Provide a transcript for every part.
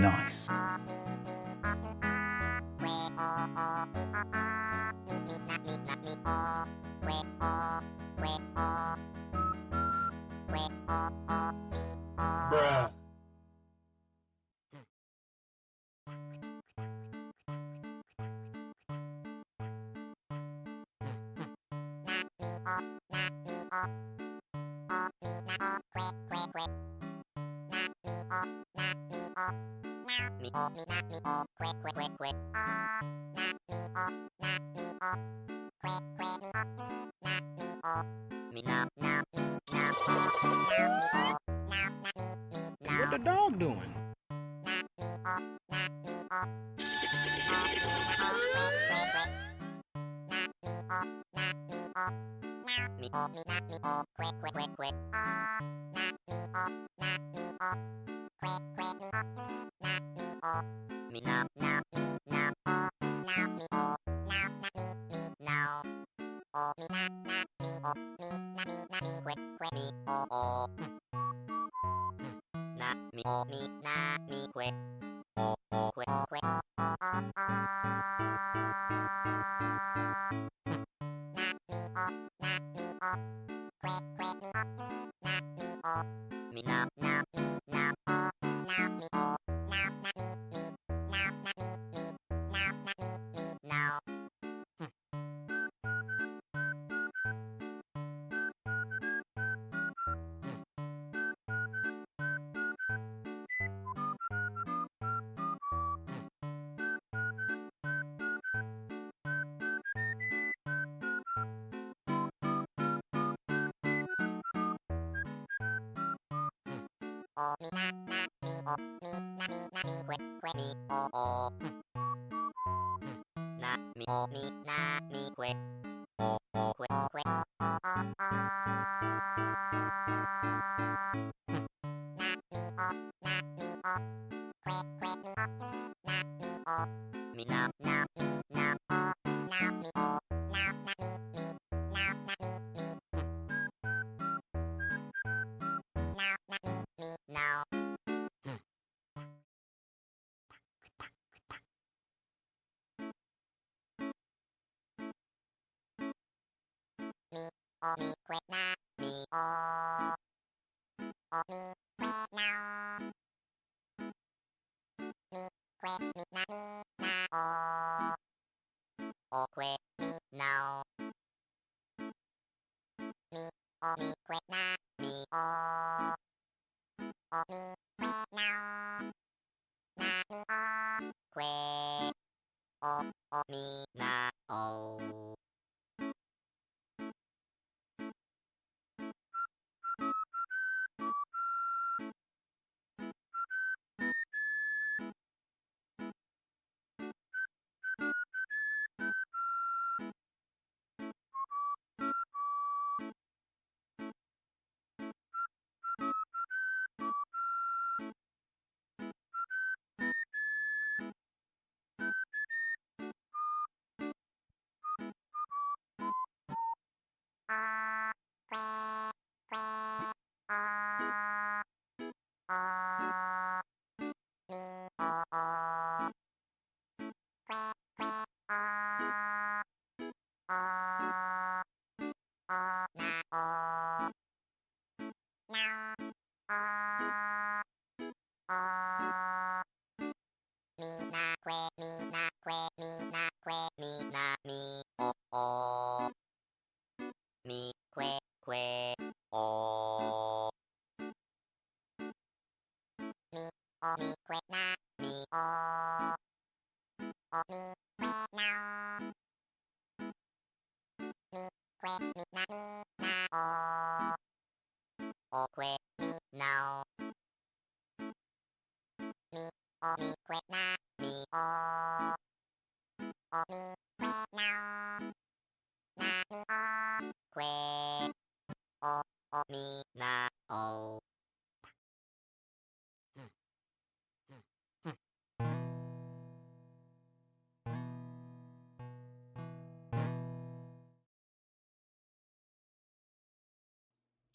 Nice. Bruh. What the dog doing?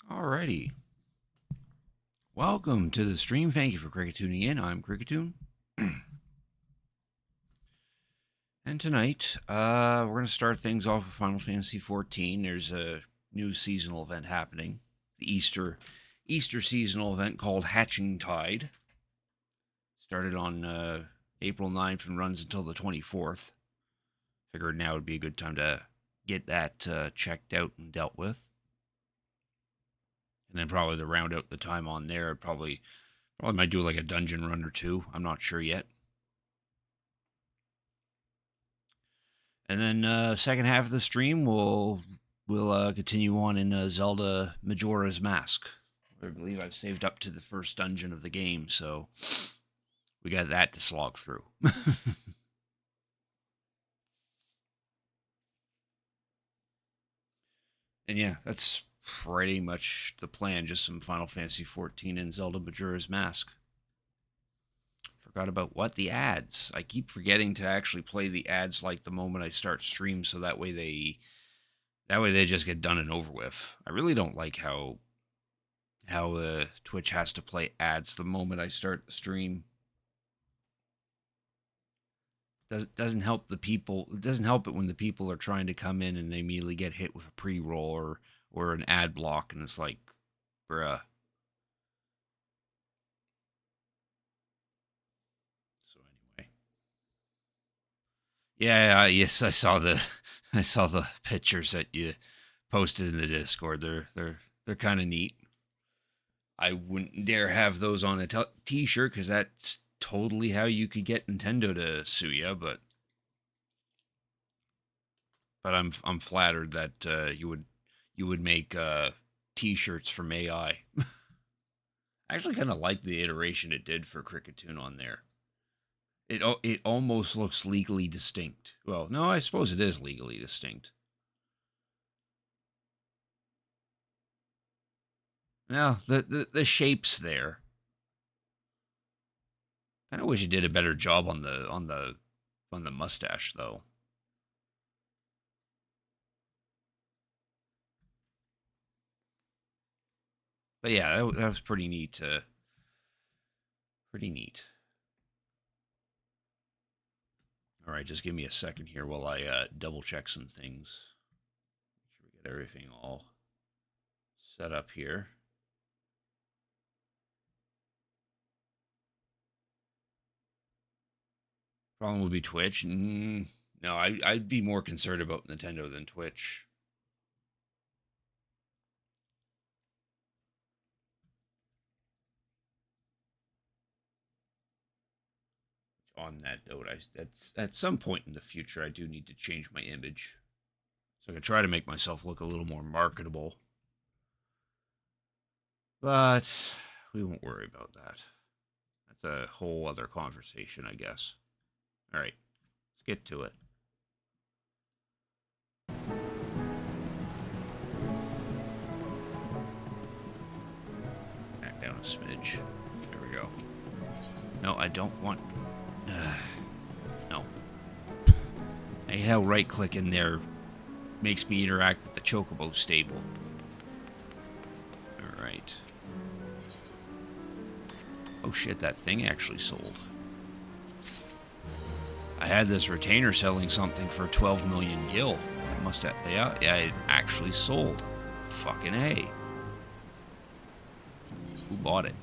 Alrighty. Welcome to the stream. Thank you for cricket tuning in. I'm Cricketoon. And tonight, we're going to start things off with Final Fantasy XIV. There's a new seasonal event happening. The Easter seasonal event called Hatching Tide. Started on April 9th and runs until the 24th. Figured now would be a good time to get that checked out and dealt with. And then probably to round out the time on there, probably might do like a dungeon run or two. I'm not sure yet. And then second half of the stream, we'll continue on in Zelda Majora's Mask. I believe I've saved up to the first dungeon of the game, so we got that to slog through. And yeah, that's pretty much the plan. Just some Final Fantasy XIV and Zelda Majora's Mask. Forgot about what? The ads. I keep forgetting to actually play the ads like the moment I start stream, so that way they just get done and over with. I really don't like how Twitch has to play ads the moment I start the stream. Doesn't help the people. It doesn't help it when the people are trying to come in and they immediately get hit with a pre-roll or an ad block, and it's like, bruh. So anyway, yes, I saw the pictures that you posted in the Discord. They're kind of neat. I wouldn't dare have those on a t-shirt because that's totally how you could get Nintendo to sue you, but I'm flattered that you would make t-shirts from AI. I actually kind of like the iteration it did for Cricketoon on there. It almost looks legally distinct. Well, no, I suppose it is legally distinct. Now the shape's there. Kind of wish you did a better job on the mustache though. But yeah, that was pretty neat. Pretty neat. All right, just give me a second here while I double check some things. Make sure we get everything all set up here. Problem would be Twitch. No, I'd be more concerned about Nintendo than Twitch. On that note, that's at some point in the future, I do need to change my image, so I can try to make myself look a little more marketable. But we won't worry about that. That's a whole other conversation, I guess. All right, let's get to it. Back down a smidge. There we go. No, I don't want... no. I hate how right-click in there makes me interact with the Chocobo stable. Alright. Oh shit, that thing actually sold. I had this retainer selling something for 12 million gil. It must have, yeah, it actually sold. Fucking A. Who bought it?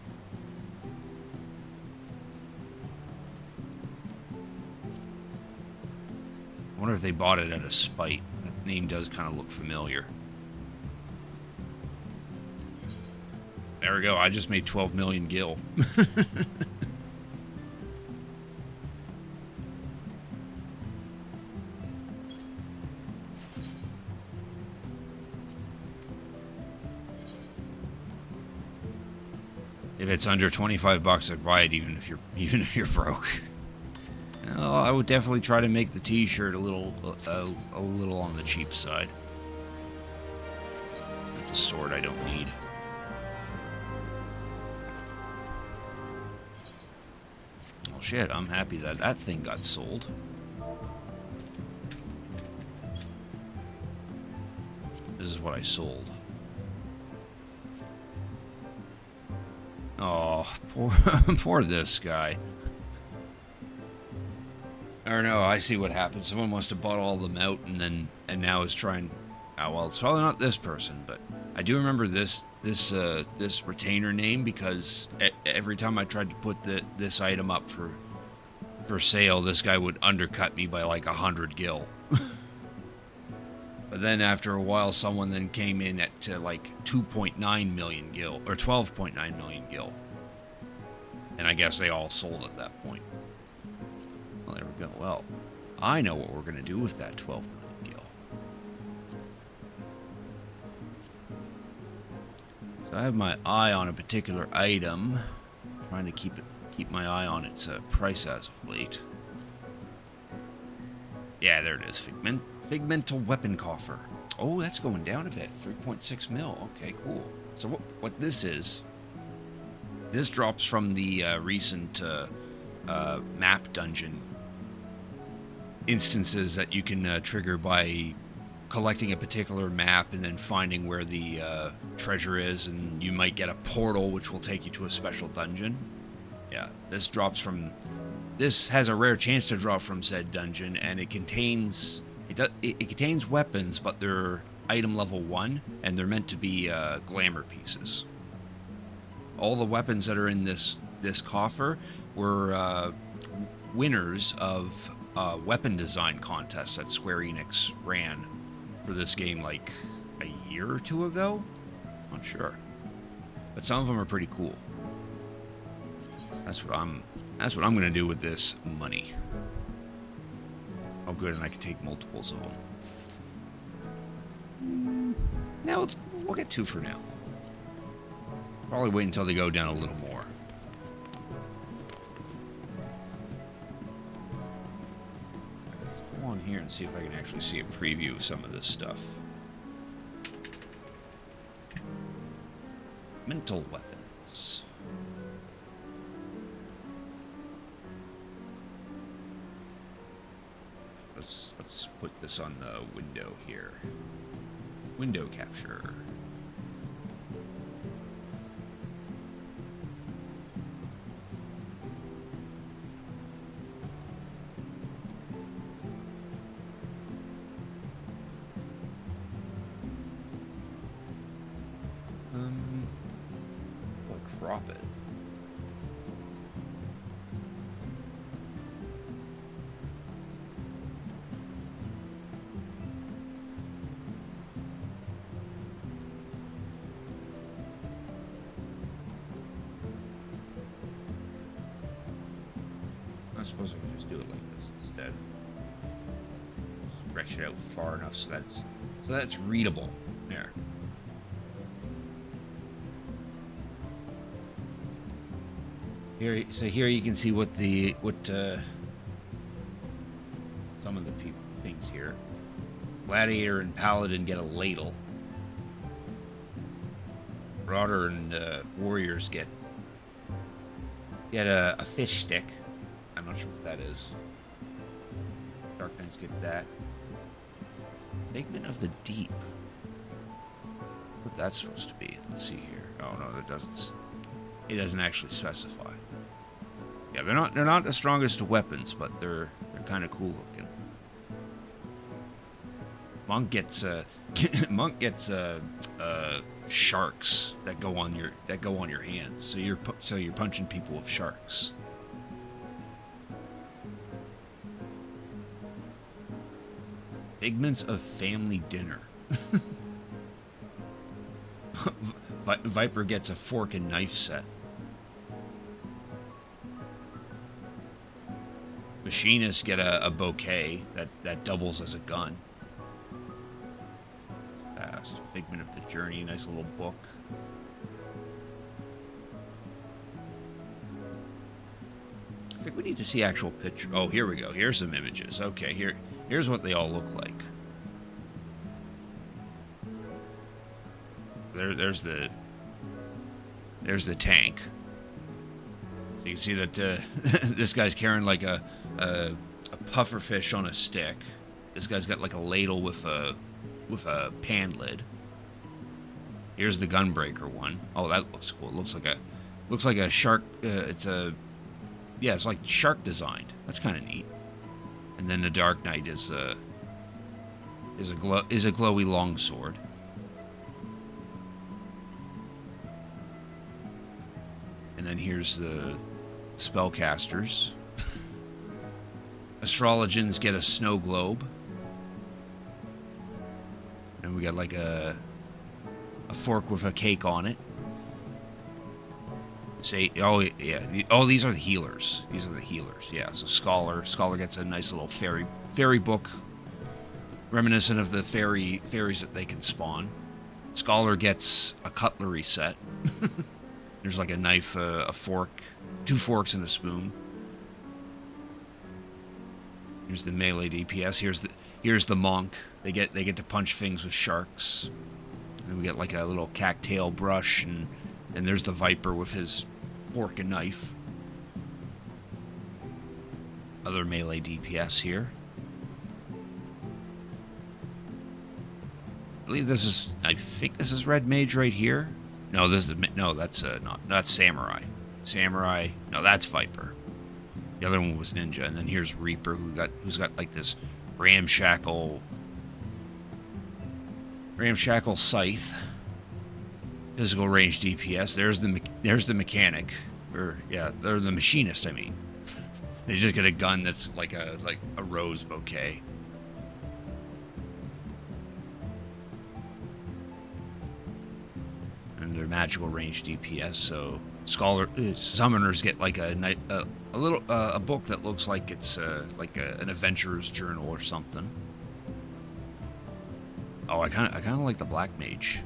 I wonder if they bought it at a spite. That name does kind of look familiar. There we go. I just made 12 million gil. If it's under 25 bucks, I'd buy it even if you're broke. Well, I would definitely try to make the T-shirt a little on the cheap side. It's a sword I don't need. Well, shit, I'm happy that that thing got sold. This is what I sold. Oh, poor this guy. Or no, I see what happened. Someone must have bought all of them out and now is trying. Oh well, it's probably not this person, but I do remember this retainer name because every time I tried to put this item up for sale, this guy would undercut me by like 100 gil. But then after a while, someone then came in at like 2.9 million gil, or 12.9 million gil. And I guess they all sold at that point. Well, there we go. Well, I know what we're going to do with that 12 million gil. So I have my eye on a particular item. I'm trying to keep my eye on its price as of late. Yeah, there it is. Figmental weapon coffer. Oh, that's going down a bit. 3.6 mil. Okay, cool. So what this is, this drops from the recent map dungeon instances that you can trigger by collecting a particular map and then finding where the treasure is, and you might get a portal which will take you to a special dungeon. Yeah, this drops from... This has a rare chance to drop from said dungeon, and it contains... It contains weapons, but they're item level 1, and they're meant to be glamour pieces. All the weapons that are in this coffer were winners of weapon design contests that Square Enix ran for this game like a year or two ago. Not sure, but some of them are pretty cool. That's what I'm gonna do with this money. Oh, good, and I can take multiples of them. Now we'll get 2 for now. Probably wait until they go down a little more. Let's go on here and see if I can actually see a preview of some of this stuff. Mental weapons. Let's put this on the window here. Window capture. I'll crop it. I suppose I can just do it like this instead. Stretch it out far enough so that's readable. There. Here you can see what some of the things here. Gladiator and Paladin get a ladle. Marauder and Warriors get a fish stick. I'm not sure what that is. Dark Knights get that. Figment of the Deep. What that's supposed to be? Let's see here. Oh no, that doesn't. It doesn't actually specify. Yeah, they're not the strongest of weapons, but they're kind of cool looking. Monk gets Monk gets sharks that go on your hands. So you're punching people with sharks. Figments of family dinner. Viper gets a fork and knife set. Machinists get a bouquet that doubles as a gun. Fast. Figment of the Journey, nice little book. I think we need to see actual picture. Oh, here we go. Here's some images. Okay, here's what they all look like. There's the tank. So you can see that this guy's carrying like a puffer fish on a stick. This guy's got like a ladle with a pan lid. Here's the gunbreaker one. Oh, that looks cool. It looks like a shark. It's like shark designed. That's kind of neat. And then the Dark Knight is a glowy longsword. And then here's the spellcasters. Astrologians get a snow globe. And we got like a fork with a cake on it. Oh these are the healers. These are the healers. Yeah, so Scholar gets a nice little fairy book reminiscent of the fairies that they can spawn. Scholar gets a cutlery set. There's like a knife, a fork, 2 forks and a spoon. Here's the melee DPS. Here's the monk. They get to punch things with sharks. And then we get like a little cattail brush, and there's the Viper with his fork and knife. Other melee DPS here. I think this is Red Mage right here. No, that's Samurai. Samurai. No, that's Viper. The other one was Ninja, and then here's Reaper, who's got like this ramshackle scythe. Physical range DPS. There's the mechanic, or the machinist. I mean, they just get a gun that's like a rose bouquet. And their magical range DPS. So summoners get like a book that looks like it's like an adventurer's journal or something. Oh, I kind of like the Black Mage.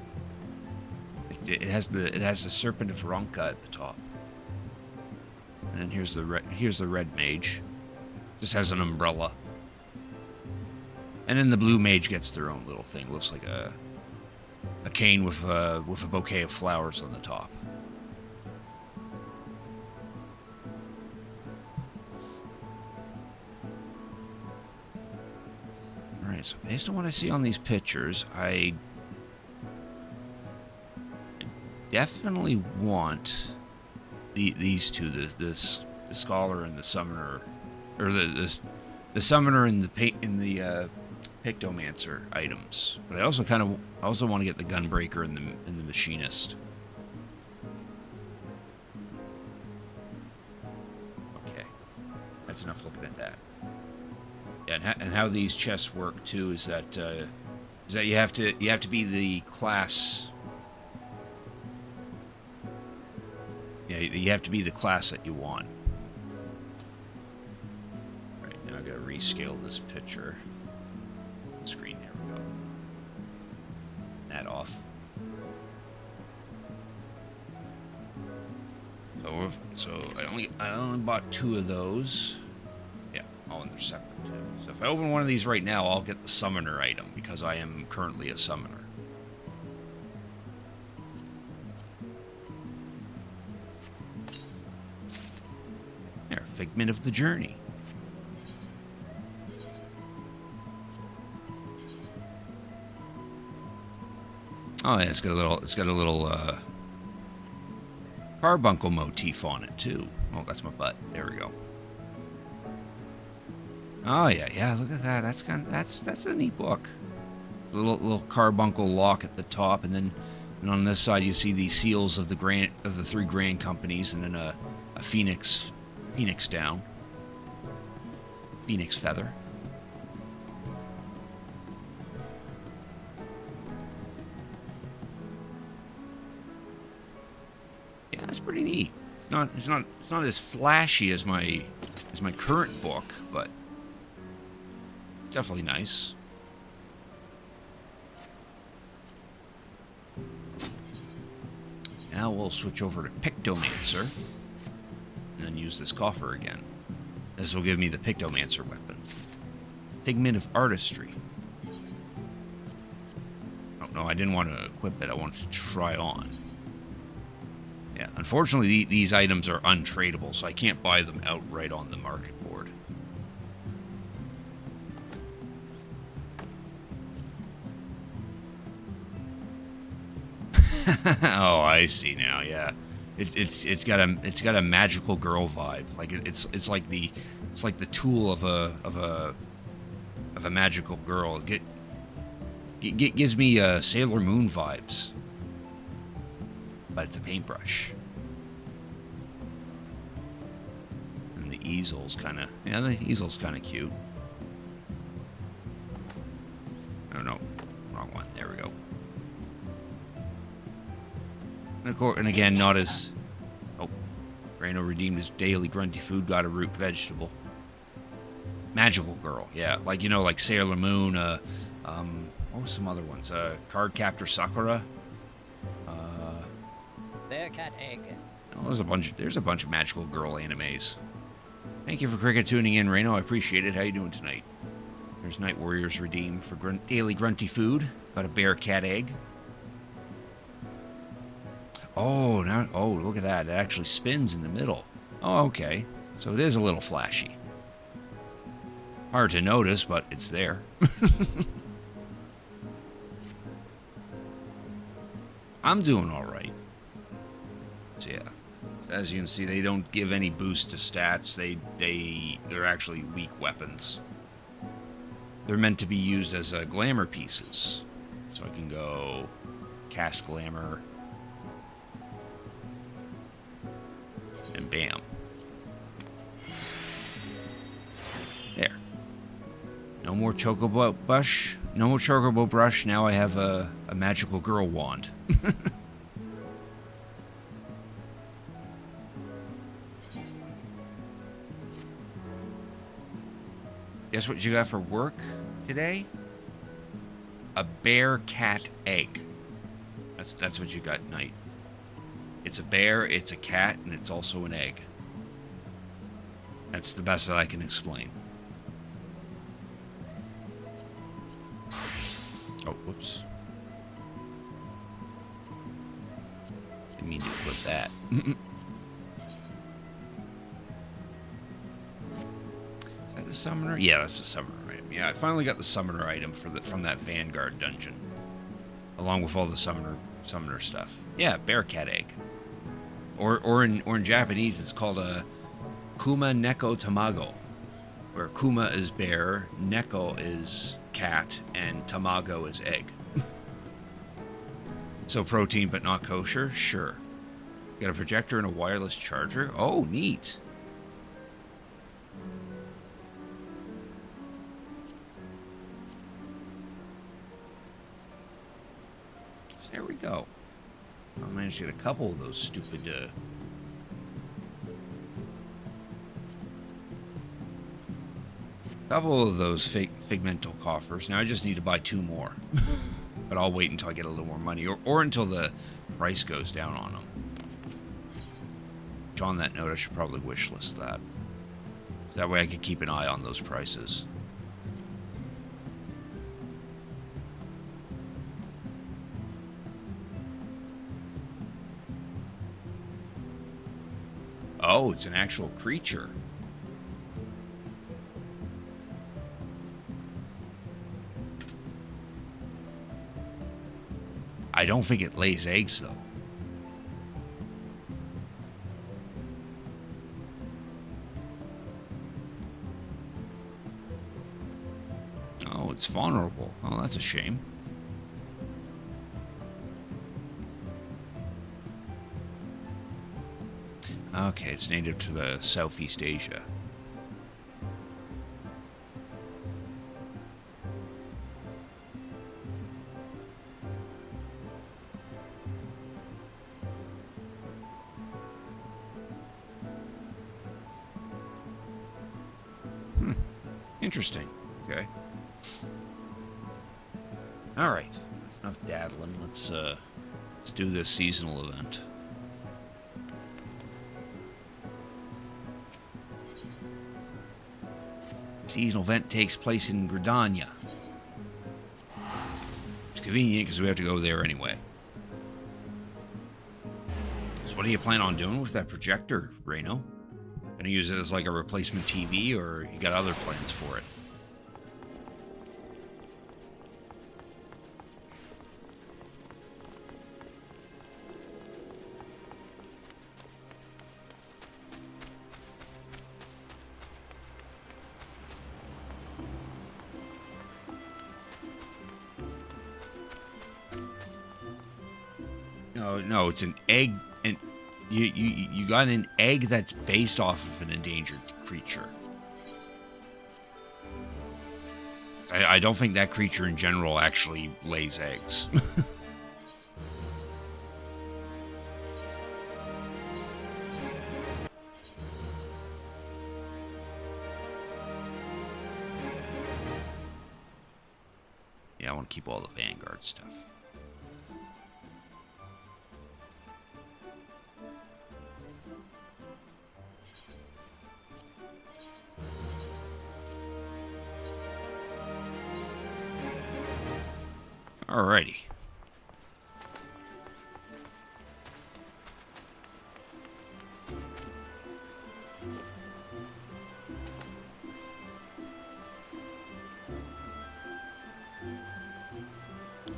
It has the Serpent of Veronka at the top. And then here's the Red Mage. Just has an umbrella. And then the Blue Mage gets their own little thing. Looks like a cane with a bouquet of flowers on the top. Alright, so based on what I see on these pictures, I definitely want these two, the Scholar and the Summoner, or the Summoner and the Pictomancer items. But I also want to get the Gunbreaker and the Machinist. Okay, that's enough looking at that. Yeah, and how these chests work too is that you have to be the class. Yeah, you have to be the class that you want. All right, now I gotta rescale this picture. Screen, there we go. That off. So I only bought 2 of those. Yeah, oh, and they're separate too. So if I open one of these right now, I'll get the Summoner item because I am currently a Summoner. There, Figment of the Journey. Oh, yeah, it's got a little carbuncle motif on it too. Oh, that's my butt. There we go. Oh yeah, yeah. Look at that. That's a neat book. Little carbuncle lock at the top, and on this side you see the seals of the three grand companies, and then a phoenix down, phoenix feather. Yeah, that's pretty neat. It's not as flashy as my current book, but definitely nice. Now we'll switch over to Pictomancer, and then use this coffer again. This will give me the Pictomancer weapon. Figment of Artistry. Oh no, I didn't want to equip it. I wanted to try on. Yeah, unfortunately, these items are untradeable, so I can't buy them outright on the market board. Oh, I see now. Yeah, it's got a magical girl vibe. Like it's like the tool of a magical girl. Gives me Sailor Moon vibes, but it's a paintbrush. And the easel's kind of cute. Oh no, wrong one. There we go. And again, not as... Oh, Reno redeemed his daily grunty food, got a root vegetable. Magical girl, yeah. Like, you know, like Sailor Moon, what was some other ones? Card Captor Sakura. Bear cat egg. Oh, there's a bunch of magical girl animes. Thank you for cricket tuning in, Reno. I appreciate it. How you doing tonight? There's Night Warriors redeemed for daily grunty food. Got a bear cat egg. Oh, now, oh, look at that. It actually spins in the middle. Oh, okay. So it is a little flashy. Hard to notice, but it's there. I'm doing all right. So yeah, as you can see, they don't give any boost to stats. They're actually weak weapons. They're meant to be used as glamour pieces. So I can go cast glamour. And bam. There. No more chocobo brush. No more chocobo brush. Now I have a magical girl wand. Guess what you got for work today? A bear cat egg. That's what you got tonight. It's a bear, it's a cat, and it's also an egg. That's the best that I can explain. Oh, whoops. Didn't mean to put that. Is that the summoner? Yeah, that's the summoner item. Yeah, I finally got the summoner item from that Vanguard dungeon. Along with all the summoner stuff. Yeah, bear cat egg. Or in Japanese, it's called a Kuma Neko Tamago, where Kuma is bear, Neko is cat, and Tamago is egg. So protein but not kosher? Sure. Got a projector and a wireless charger? Oh, neat. So there we go. I managed to get a couple of those stupid, figmental coffers. Now I just need to buy 2 more. But I'll wait until I get a little more money, or until the price goes down on them. Which, on that note, I should probably wishlist that. That way I can keep an eye on those prices. Oh, it's an actual creature. I don't think it lays eggs, though. it's vulnerable. Oh, that's a shame. Okay, it's native to the Southeast Asia. Interesting. Okay. All right. That's enough daddling. Let's do this seasonal event. The seasonal event takes place in Gridania. It's convenient because we have to go there anyway. So what do you plan on doing with that projector, Reno? Gonna use it as like a replacement TV, or you got other plans for it? No, it's an egg, and you got an egg that's based off of an endangered creature. I don't think that creature in general actually lays eggs. Yeah, I want to keep all the Vanguard stuff. Alrighty.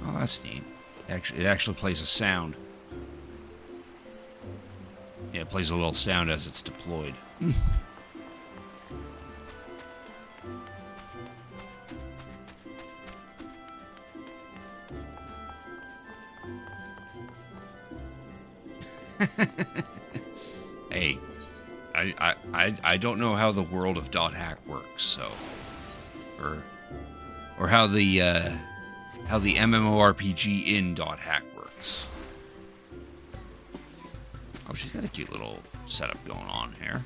Oh, that's neat. It actually plays a sound. Yeah, it plays a little sound as it's deployed. Hey, I don't know how the world of .hack works, so, or how the MMORPG in .hack works. Oh, she's got a cute little setup going on here.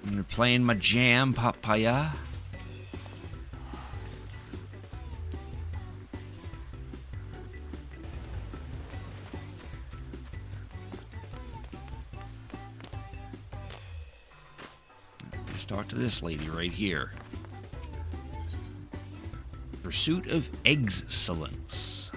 You're playing my jam, Papaya. Talk to this lady right here. Pursuit of excellence.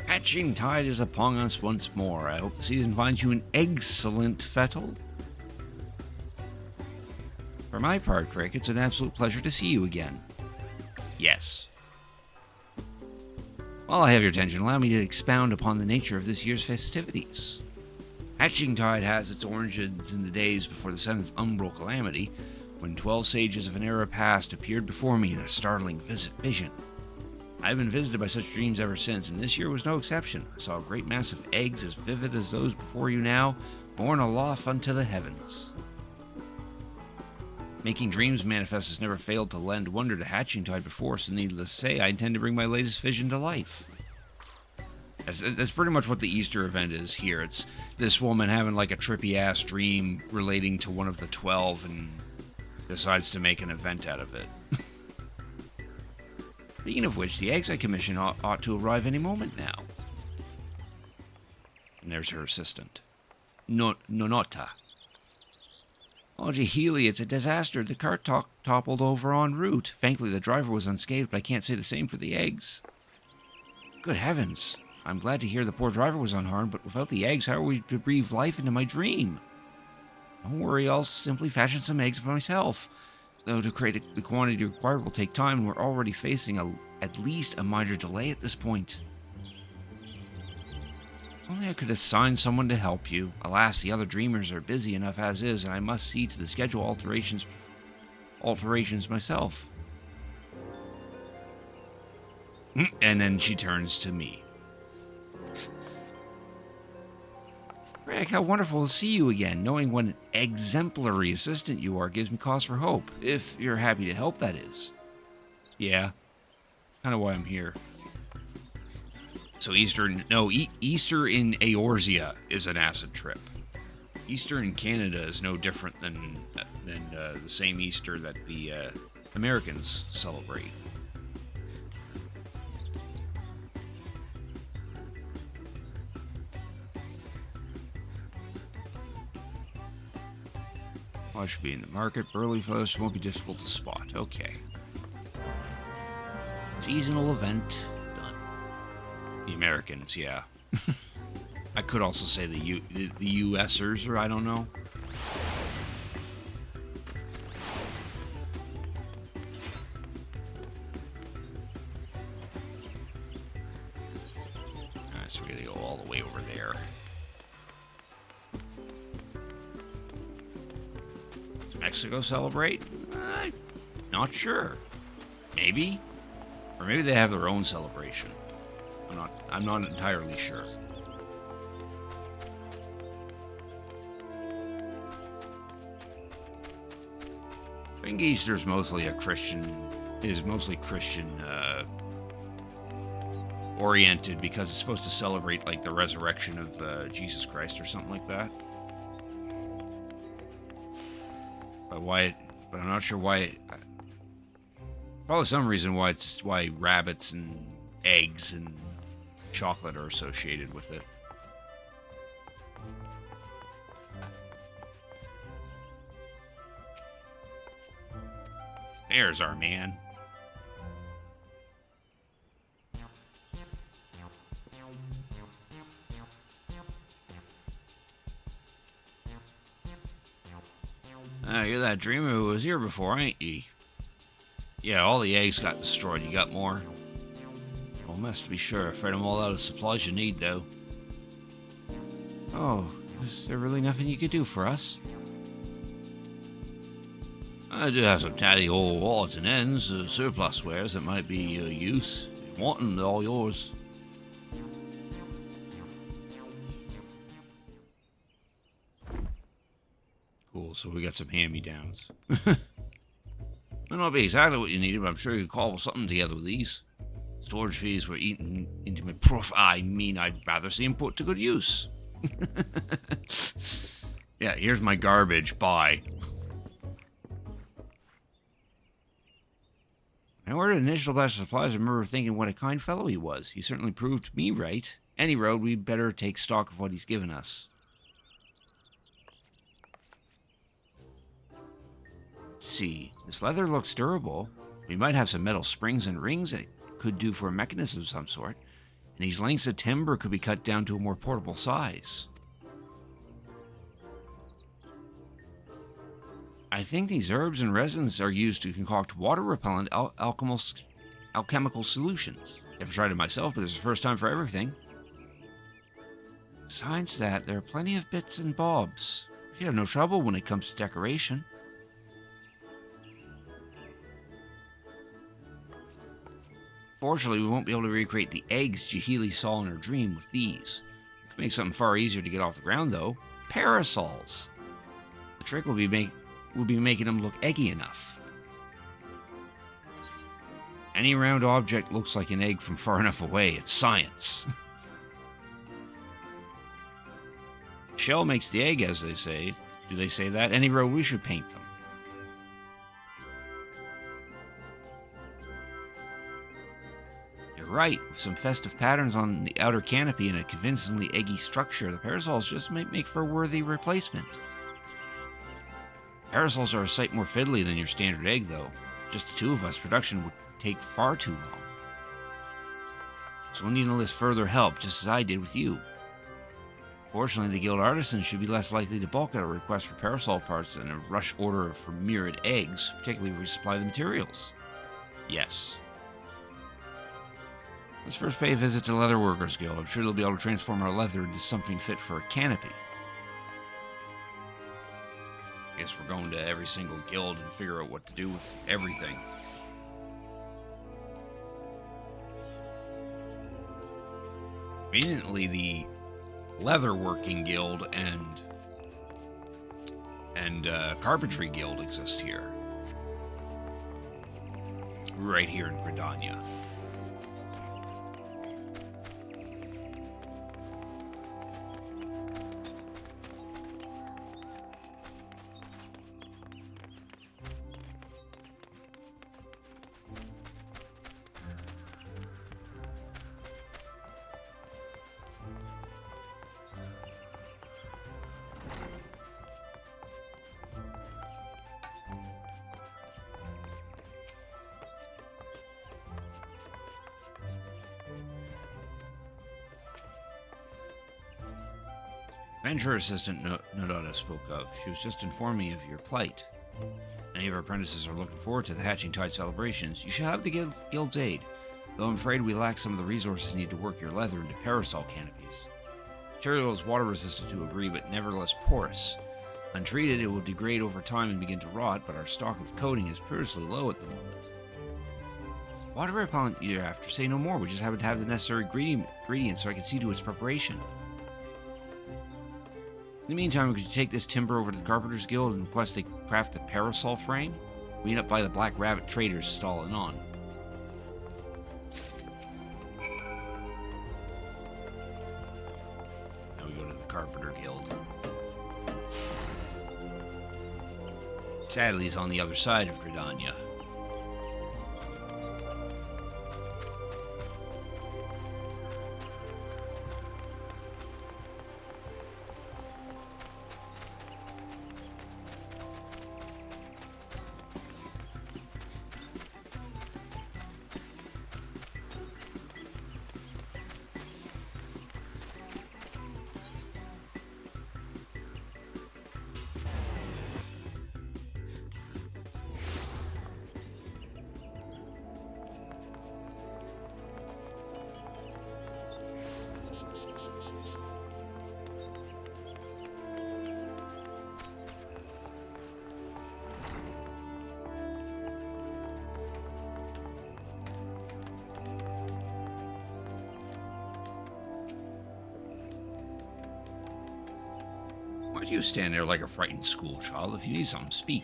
Hatching tide is upon us once more. I hope the season finds you an excellent fettle. For my part, Rick, it's an absolute pleasure to see you again. Yes. While I have your attention, allow me to expound upon the nature of this year's festivities. Hatching Tide has its origins in the days before the seventh umbral calamity, when 12 sages of an era past appeared before me in a startling vision. I have been visited by such dreams ever since, and this year was no exception. I saw a great mass of eggs as vivid as those before you now, borne aloft unto the heavens. Making dreams manifest has never failed to lend wonder to Hatching Tide before, so needless to say, I intend to bring my latest vision to life. That's pretty much what the Easter event is here. It's this woman having like a trippy-ass dream relating to one of the 12 and decides to make an event out of it. Speaking of which, the eggs I commissioned ought to arrive any moment now. And there's her assistant. Nonota. Oh, Jahili, it's a disaster. The cart toppled over en route. Thankfully, the driver was unscathed, but I can't say the same for the eggs. Good heavens. I'm glad to hear the poor driver was unharmed, but without the eggs, how are we to breathe life into my dream? Don't worry, I'll simply fashion some eggs myself. Though to create the quantity required will take time, and we're already facing at least a minor delay at this point. Only I could assign someone to help you. Alas, the other dreamers are busy enough as is, and I must see to the schedule alterations myself. And then she turns to me. Rick, how wonderful to see you again. Knowing what an exemplary assistant you are gives me cause for hope. If you're happy to help, that is. Yeah, that's kind of why I'm here. So Easter in Eorzea is an acid trip. Easter in Canada is no different than the same Easter that the Americans celebrate. I should be in the market. Burly fellows won't be difficult to spot. Okay. Seasonal event done. The Americans, yeah. I could also say the USers, or I don't know. Alright, so we're gonna go all the way over there. Does Mexico celebrate? Not sure. Maybe? Or maybe they have their own celebration. I'm not entirely sure. I think Easter's mostly mostly Christian oriented because it's supposed to celebrate like the resurrection of Jesus Christ or something like that. But I'm not sure why. Probably some reason why rabbits and eggs and chocolate are associated with it. There's our man. You're that dreamer who was here before, ain't ye? Yeah, all the eggs got destroyed. You got more? Well, must be sure. Afraid I'm all out of supplies you need, though. Oh, is there really nothing you could do for us? I do have some tatty old odds and ends, surplus wares that might be use. If you want them, they're all yours. Cool, so we got some hand-me-downs. Might not be exactly what you needed, but I'm sure you could cobble something together with these. Storage fees were eaten into my I mean, I'd rather see them put to good use. Yeah, here's my garbage. Bye. I ordered an initial batch of supplies. I remember thinking what a kind fellow he was. He certainly proved me right. Any road, we'd better take stock of what he's given us. Let's see. This leather looks durable. We might have some metal springs and rings that could do for a mechanism of some sort. And these lengths of timber could be cut down to a more portable size. I think these herbs and resins are used to concoct water-repellent alchemical solutions. Never tried it myself, but it's the first time for everything. Besides that, there are plenty of bits and bobs. You have no trouble when it comes to decoration. Fortunately, we won't be able to recreate the eggs Jahili saw in her dream with these. We can make something far easier to get off the ground, though. Parasols! The trick will be making them look eggy enough. Any round object looks like an egg from far enough away. It's science. Shell makes the egg, as they say. Do they say that? Any road, we should paint them. You're right. With some festive patterns on the outer canopy and a convincingly eggy structure, the parasols just might make for a worthy replacement. Parasols are a sight more fiddly than your standard egg, though. Just the two of us, production would take far too long. So we'll need to enlist further help, just as I did with you. Fortunately, the guild artisans should be less likely to balk at a request for parasol parts than a rush order for myriad eggs, particularly if we supply the materials. Yes. Let's first pay a visit to the Leather Workers Guild. I'm sure they'll be able to transform our leather into something fit for a canopy. I guess we're going to every single guild and figure out what to do with everything. Conveniently, the Leatherworking Guild and Carpentry Guild exist here. Right here in Gridania. Adventure assistant Nodota spoke of. She was just informing me of your plight. Many of our apprentices are looking forward to the Hatching Tide celebrations. You should have the guild's aid, though I'm afraid we lack some of the resources needed to work your leather into parasol canopies. Material is water resistant to agree, but nevertheless porous. Untreated, it will degrade over time and begin to rot, but our stock of coating is perilously low at the moment. Water repellent you're after, say no more. We just happen to have the necessary ingredients so I can see to its preparation. In the meantime, could you take this timber over to the Carpenters Guild and request they craft a parasol frame? Meet up by the Black Rabbit Traders stalling on. Now we go to the Carpenter Guild. Sadly, he's on the other side of Gridania. Why do you stand there like a frightened schoolchild? If you need something, speak.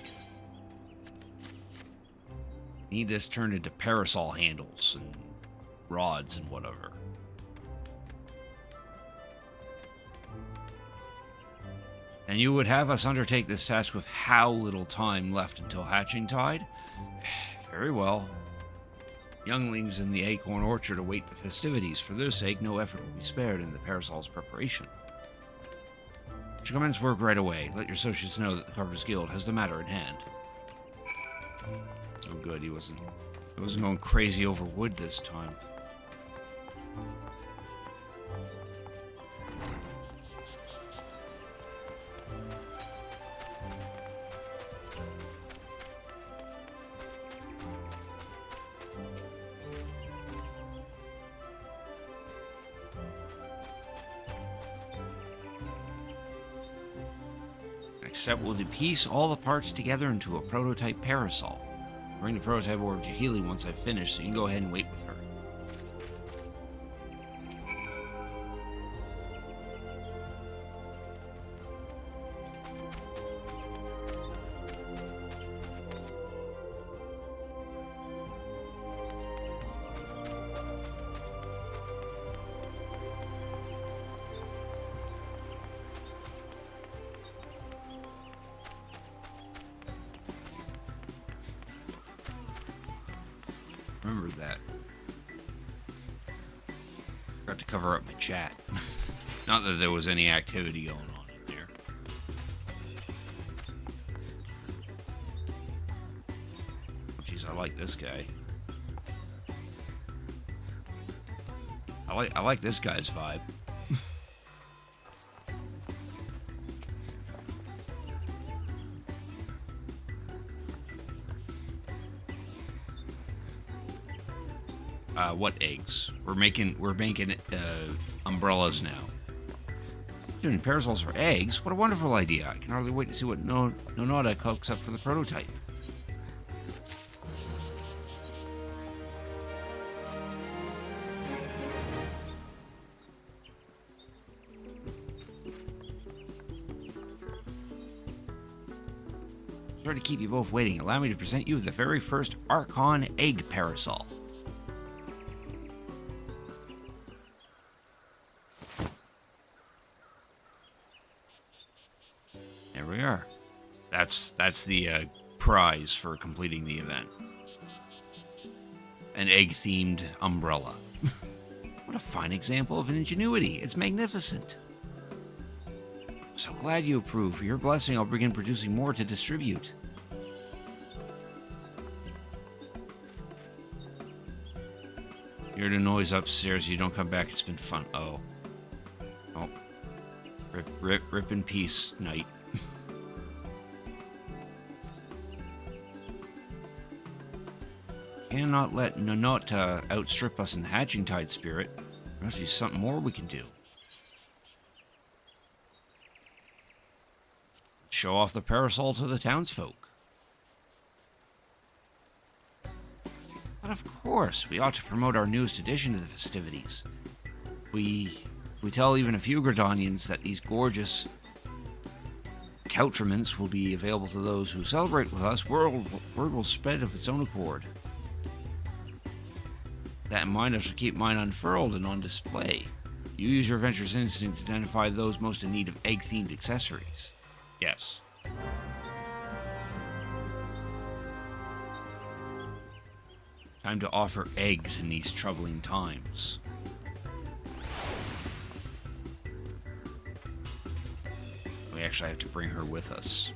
Need this turned into parasol handles and rods and whatever. And you would have us undertake this task with how little time left until Hatching Tide? Very well. Younglings in the Acorn Orchard await the festivities. For their sake, no effort will be spared in the parasol's preparation. To commence work right away. Let your associates know that the Carpenters Guild has the matter in hand. Oh good, he wasn't going crazy over wood this time. Except we'll piece all the parts together into a prototype parasol. Bring the prototype over to Healy once I've finished, so you can go ahead and wait with her. Remember that. Forgot to cover up my chat. Not that there was any activity going on in there. Jeez, I like this guy. I like this guy's vibe. What eggs? We're making umbrellas now. Doing parasols for eggs? What a wonderful idea. I can hardly wait to see what Nonada cooks up for the prototype. Sorry to keep you both waiting. Allow me to present you with the very first Archon egg parasol. There we are. That's the prize for completing the event. An egg-themed umbrella. What a fine example of ingenuity. It's magnificent. So glad you approve. For your blessing, I'll begin producing more to distribute. You heard a noise upstairs. You don't come back. It's been fun. Oh. Rip in peace, Knight. Cannot let Nonota outstrip us in the hatching tide spirit. There must be something more we can do. Show off the parasol to the townsfolk. But of course, we ought to promote our newest addition to the festivities. We tell even a few Gridanians that these gorgeous accoutrements will be available to those who celebrate with us. Word will spread of its own accord. That in mind, I shall keep mine unfurled and on display. You use your adventurous instinct to identify those most in need of egg-themed accessories. Yes. Time to offer eggs in these troubling times. We actually have to bring her with us.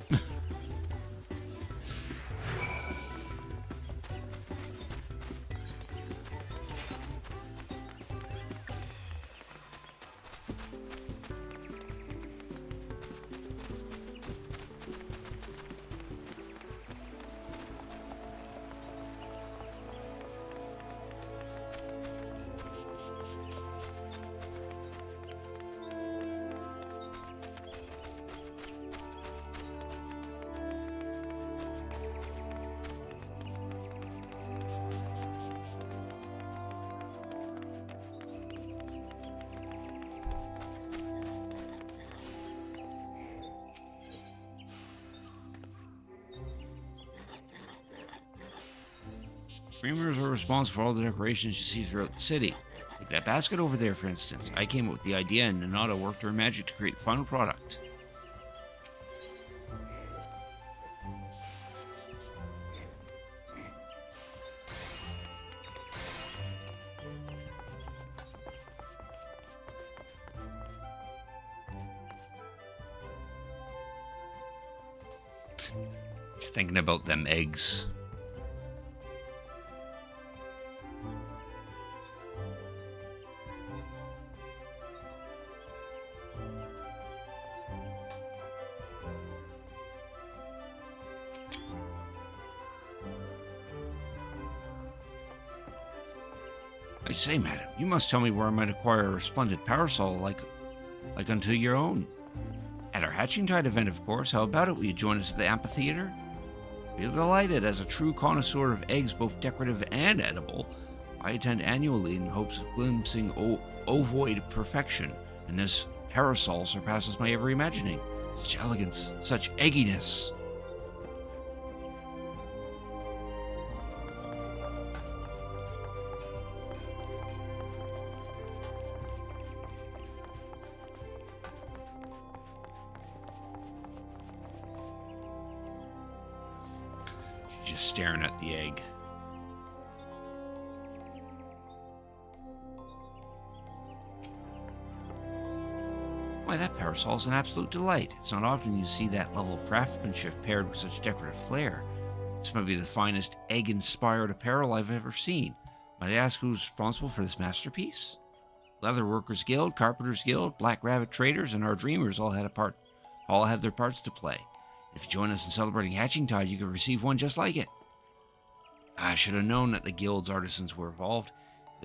Dreamers are responsible for all the decorations you see throughout the city. Like that basket over there, for instance. I came up with the idea and Nonada worked her magic to create the final product. Just thinking about them eggs. I say, madam, you must tell me where I might acquire a splendid parasol like unto your own. At our Hatching Tide event, of course. How about it? Will you join us at the amphitheater? Feel delighted. As a true connoisseur of eggs, both decorative and edible, I attend annually in hopes of glimpsing ovoid perfection, and this parasol surpasses my every imagining. Such elegance, such egginess. Just staring at the egg. Why, that parasol's an absolute delight. It's not often you see that level of craftsmanship paired with such decorative flair. This might be the finest egg-inspired apparel I've ever seen. Might I ask who's responsible for this masterpiece? Leatherworkers Guild, Carpenters Guild, Black Rabbit Traders, and our Dreamers all had their parts to play. If you join us in celebrating Hatching Tide, you could receive one just like it. I should have known that the guild's artisans were involved.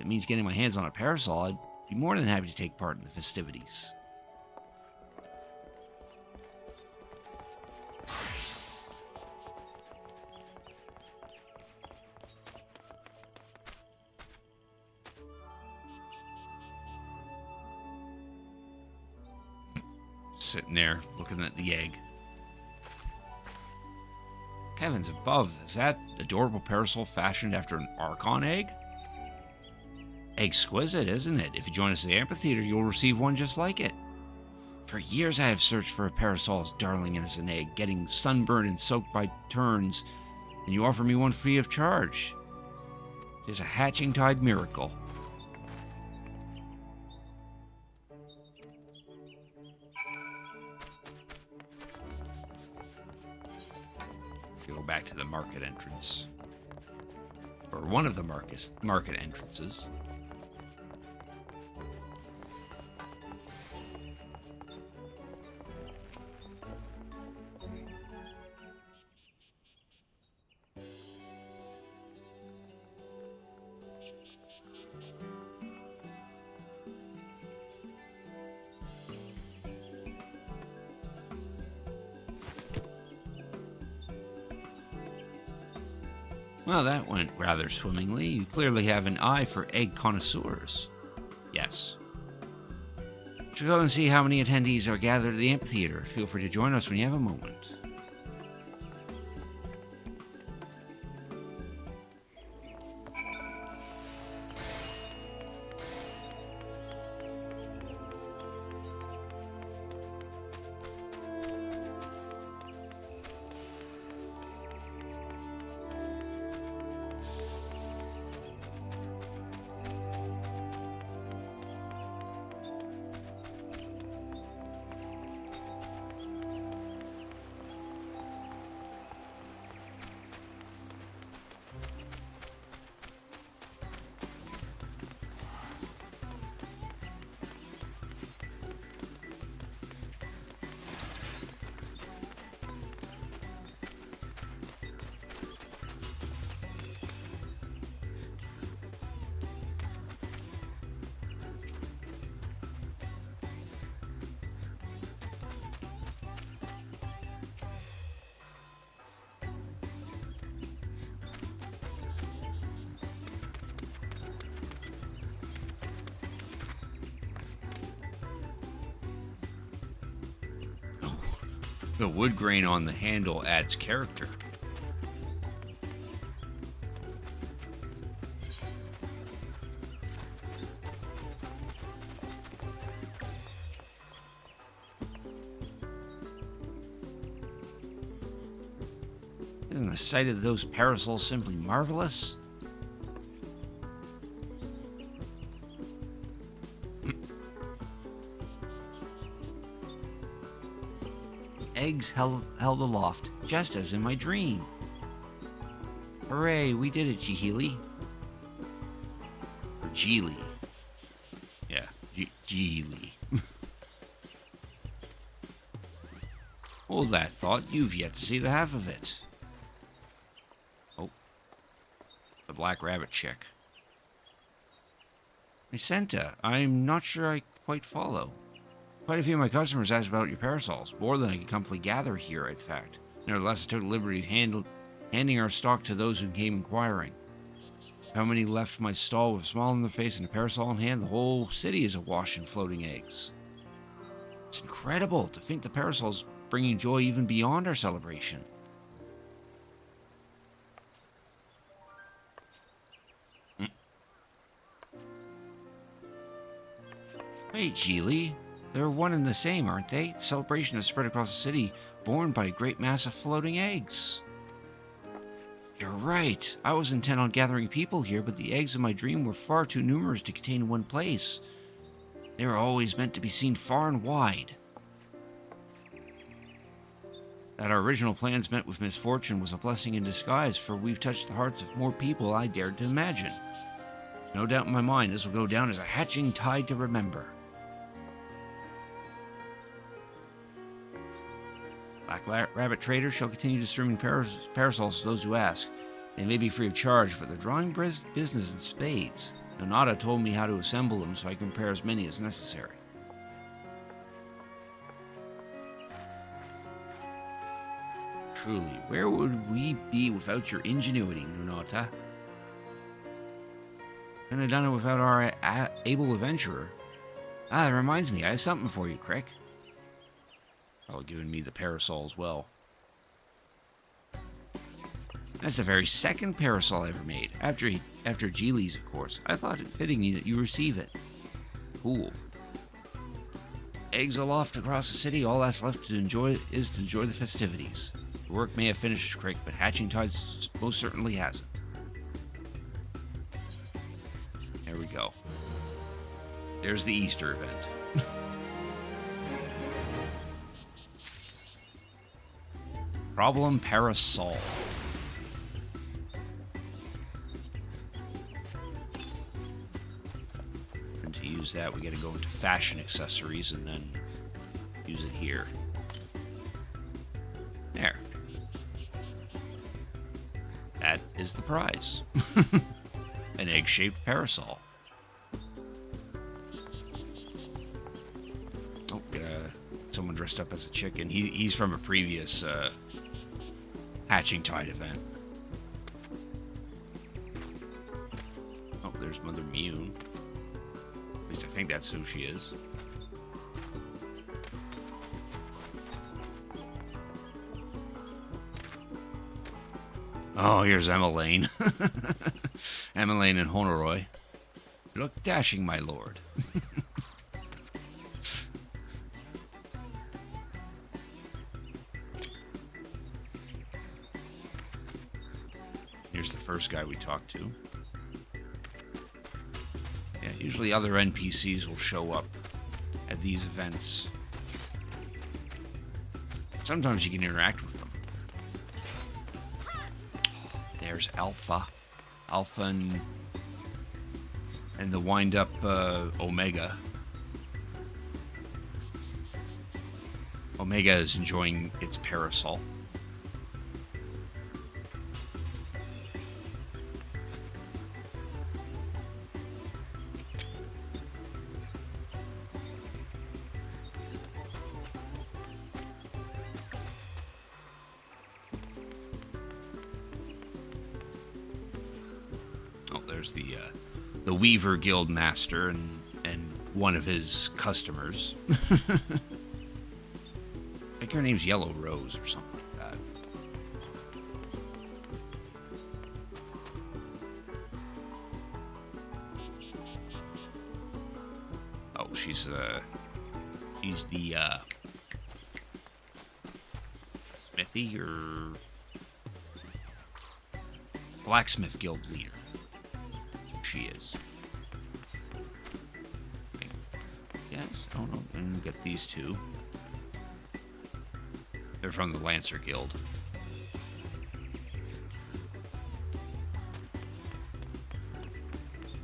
If it means getting my hands on a parasol, I'd be more than happy to take part in the festivities. Sitting there, looking at the egg. Heavens above, is that adorable parasol fashioned after an Archon egg? Exquisite, isn't it? If you join us at the amphitheater, you'll receive one just like it. For years I have searched for a parasol as darling as an egg, getting sunburned and soaked by turns, and you offer me one free of charge. It is a hatching tide miracle. Go back to the market entrance. Or one of the market entrances. Well, that went rather swimmingly. You clearly have an eye for egg connoisseurs. Yes. To go and see how many attendees are gathered at the amphitheater. Feel free to join us when you have a moment. The wood grain on the handle adds character. Isn't the sight of those parasols simply marvelous? Eggs held aloft, just as in my dream. Hooray, we did it, Jihili. Or Geely. Yeah, Geely. Hold that thought, you've yet to see the half of it. Oh. The Black Rabbit chick. Senta, I'm not sure I quite follow. Quite a few of my customers asked about your parasols, more than I could comfortably gather here, in fact. Nevertheless, I took the liberty of handing our stock to those who came inquiring. How many left my stall with a smile on their face and a parasol in hand? The whole city is awash in floating eggs. It's incredible to think the parasol's bringing joy even beyond our celebration. Wait, Geely. They're one and the same, aren't they? The celebration has spread across the city, borne by a great mass of floating eggs. You're right. I was intent on gathering people here, but the eggs of my dream were far too numerous to contain in one place. They were always meant to be seen far and wide. That our original plans met with misfortune was a blessing in disguise, for we've touched the hearts of more people than I dared to imagine. No doubt in my mind, this will go down as a hatching tide to remember. Black Rabbit traders shall continue distributing parasols to those who ask. They may be free of charge, but they're drawing business in spades. Nonata told me how to assemble them so I can prepare as many as necessary. Truly, where would we be without your ingenuity, Nonata? Couldn't have done it without our able adventurer. Ah, that reminds me, I have something for you, Crick. Probably giving me the parasol as well. That's the very second parasol I ever made. After Geely's, of course. I thought it fitting that you receive it. Cool. Eggs aloft across the city, all that's left to enjoy is to enjoy the festivities. The work may have finished, Crick, but Hatching Tides most certainly hasn't. There we go. There's the Easter event. Problem parasol. And to use that, we gotta go into fashion accessories and then use it here. There. That is the prize. An egg-shaped parasol. Oh, someone dressed up as a chicken. He's from a previous Hatching Tide event. Oh, there's Mother Mune. At least I think that's who she is. Oh, here's Emmeline. Emmeline and Honoroy. You look dashing, my lord. Here's the first guy we talked to. Yeah, usually other NPCs will show up at these events. Sometimes you can interact with them. There's Alpha. Alpha and the wind-up Omega. Omega is enjoying its parasol. There's the Weaver Guild Master and one of his customers. I think her name's Yellow Rose or something like that. Oh, she's the Smithy or Blacksmith Guild leader. She is. Yes. Oh no. And we get these two. They're from the Lancer Guild.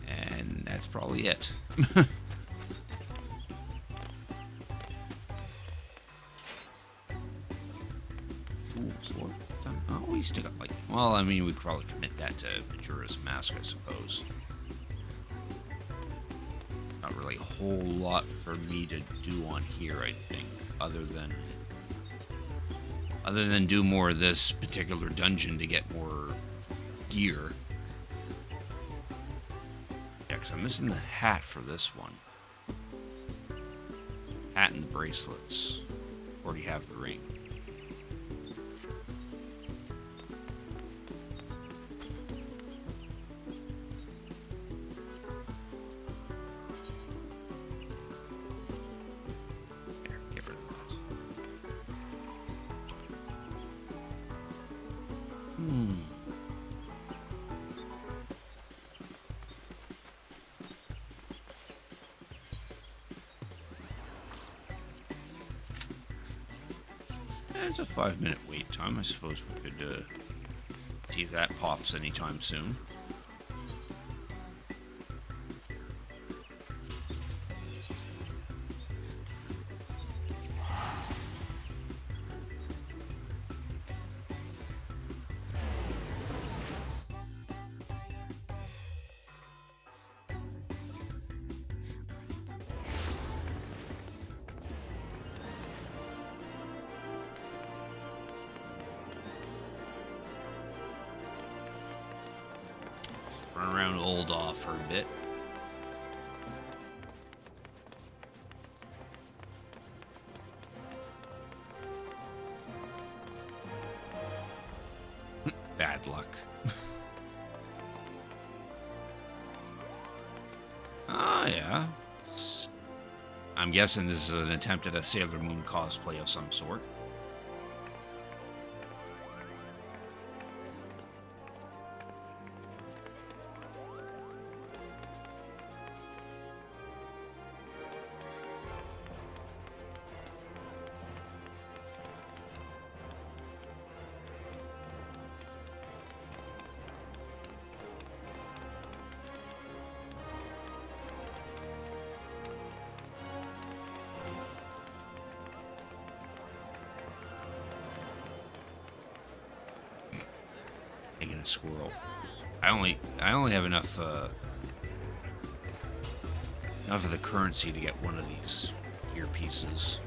And that's probably it. Ooh, sword. Oh, we still got like. Well, I mean, we could probably commit that to Majora's Mask, I suppose. Not really a whole lot for me to do on here, I think, other than do more of this particular dungeon to get more gear. Yeah, because I'm missing the hat for this one. Hat and the bracelets. Already have the ring. It's a 5-minute wait time. I suppose we could see if that pops anytime soon. cooled off for a bit. Bad luck. Ah, yeah. I'm guessing this is an attempt at a Sailor Moon cosplay of some sort. Taking a squirrel. I only have enough of the currency to get one of these earpieces.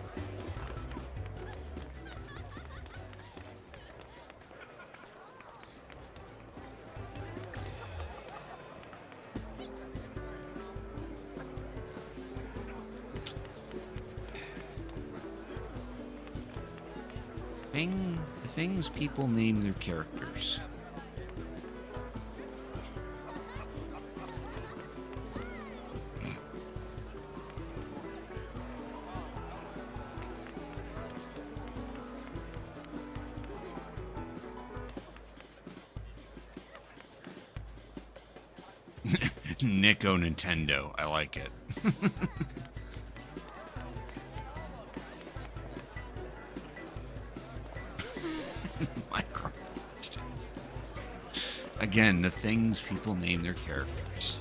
The things people name their characters. Nico Nintendo. I like it. Microplastics. Again, the things people name their characters.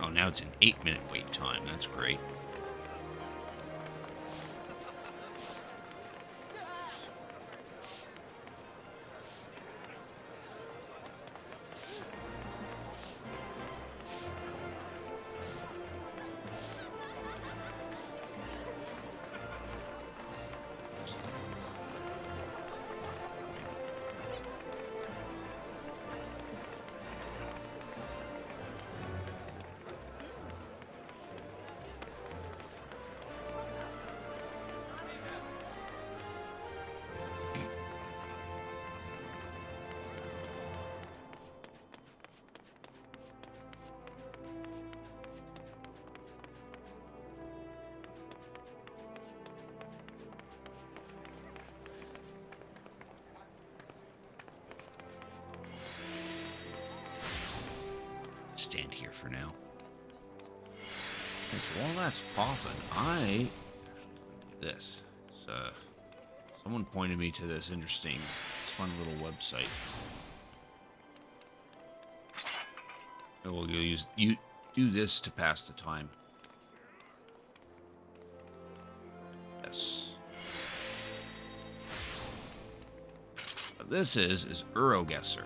Oh, now it's an 8-minute wait time. That's great. Stand here for now. Okay, so while that's popping, I do this. So, someone pointed me to this interesting, fun little website. We'll do this to pass the time. Yes. What this is Euroguesser.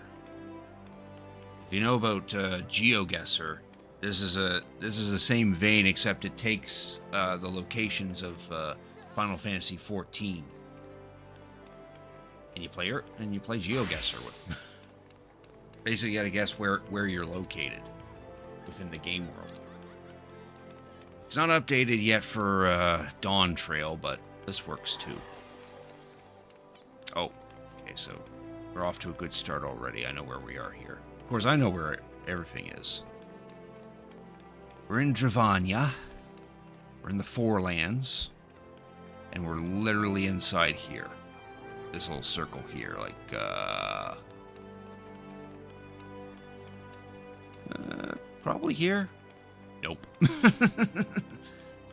If you know about GeoGuessr, this is the same vein, except it takes the locations of Final Fantasy XIV, and you play GeoGuessr with. Basically, you got to guess where you're located within the game world. It's not updated yet for Dawn Trail, but this works too. Oh, okay, so we're off to a good start already. I know where we are here. Of course, I know where everything is. We're in Dravania. We're in the Forelands. And we're literally inside here. This little circle here, like, probably here? Nope.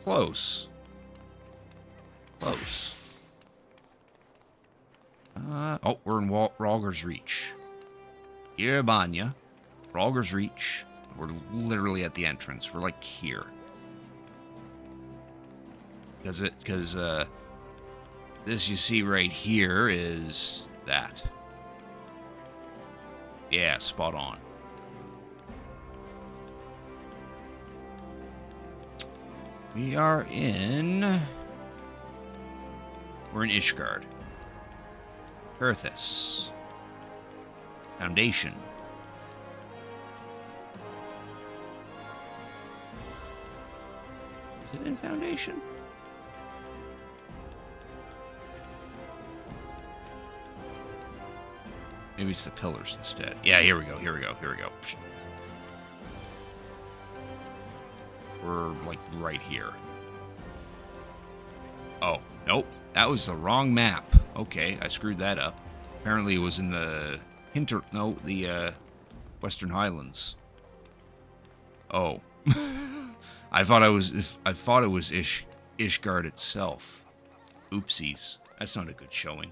Close. Close. Oh, we're in Rogger's Reach. Yerbanya, Rogger's Reach. We're literally at the entrance. We're like here. Because this you see right here is that. Yeah, spot on. We're in Ishgard. Perthis. Foundation. Is it in Foundation? Maybe it's the pillars instead. Yeah, here we go. We're, like, right here. Oh, nope. That was the wrong map. Okay, I screwed that up. Apparently it was in the Western Highlands. Oh. I thought it was Ishgard itself. Oopsies. That's not a good showing.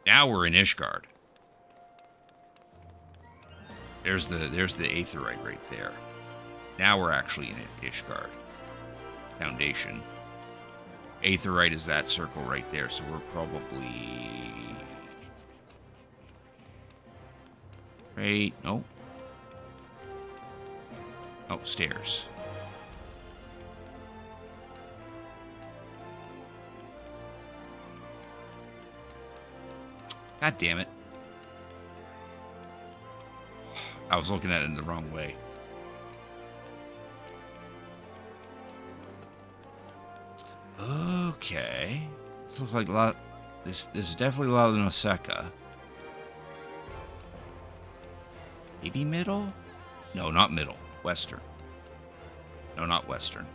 Now we're in Ishgard. There's the Aetheryte right there. Now we're actually in Ishgard. Foundation. Aetheryte is that circle right there, so we're probably... Right, no. Oh, stairs. God damn it. I was looking at it in the wrong way. Okay. This looks like a lot. This is definitely a lot of Noseka. Maybe middle? No, not middle. Western. No, not Western.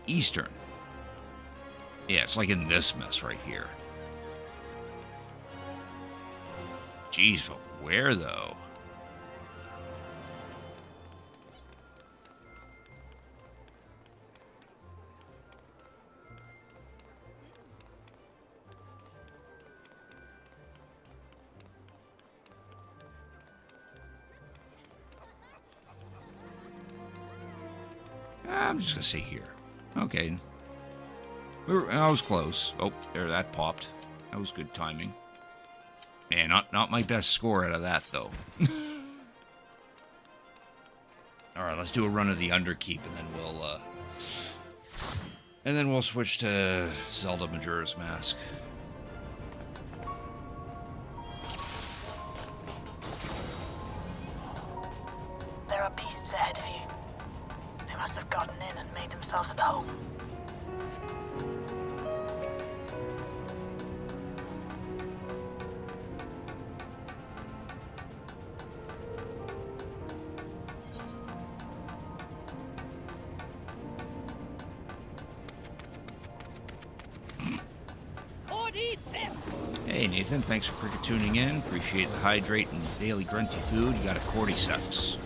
Eastern. Yeah, it's like in this mess right here. Jeez, but where though? I'm just gonna say here. Okay. I was close. Oh, there, that popped. That was good timing. Man, not my best score out of that, though. Alright, let's do a run of the Underkeep, and then we'll switch to Zelda Majora's Mask. There are beasts ahead of you. They must have gotten in and made themselves at home. Hey Nathan, thanks for tuning in. Appreciate the hydrate and daily grunty food. You got a cordyceps.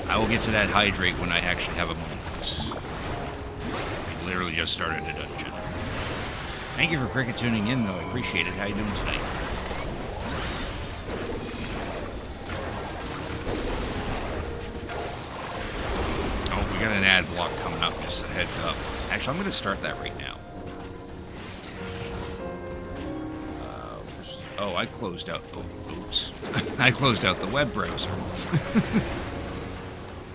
I will get to that hydrate when I actually have a moment. I literally just started a dungeon. Thank you for tuning in, though. I appreciate it. How you doing tonight? Oh, we got an ad block coming up. Just a heads up. Actually, I'm going to start that right now. Oh, I closed out... Oh, oops. I closed out the web browser.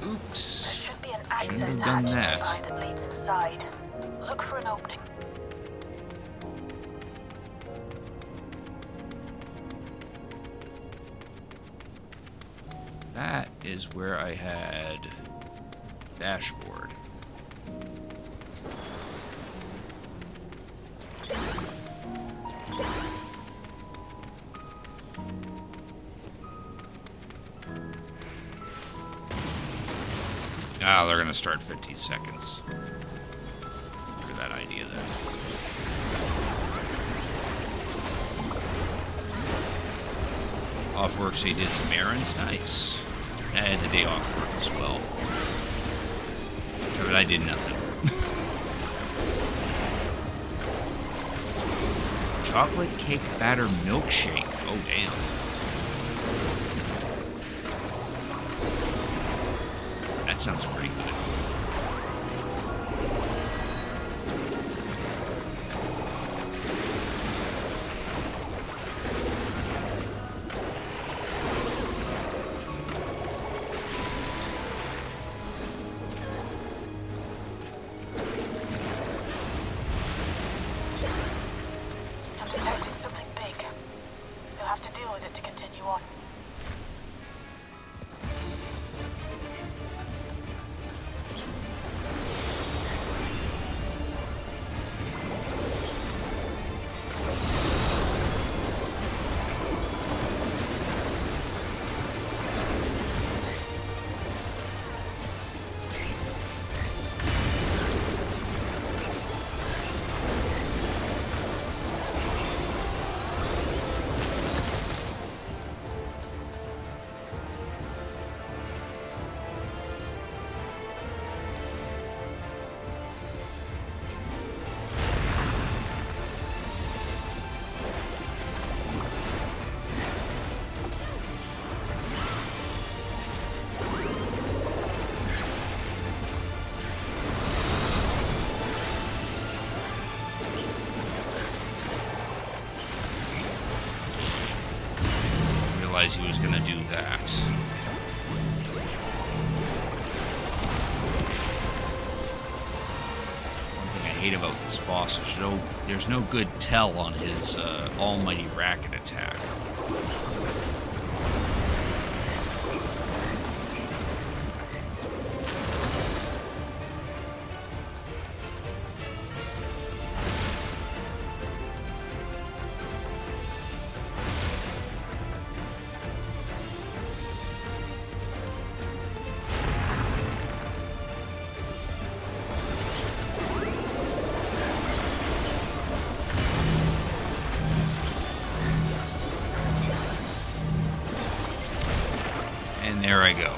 Oops. There should be an access hatch inside that leads inside. Look for an opening. That is where I had dashboard. Ah, they're gonna start 15 seconds. For that idea then. Off work, so you did some errands? Nice. I had the day off work as well. So I did nothing. Chocolate cake batter milkshake. Oh, damn. That sounds pretty good. with it to continue on. He was going to do that. One thing I hate about this boss is there's no good tell on his almighty racket attack. There I go.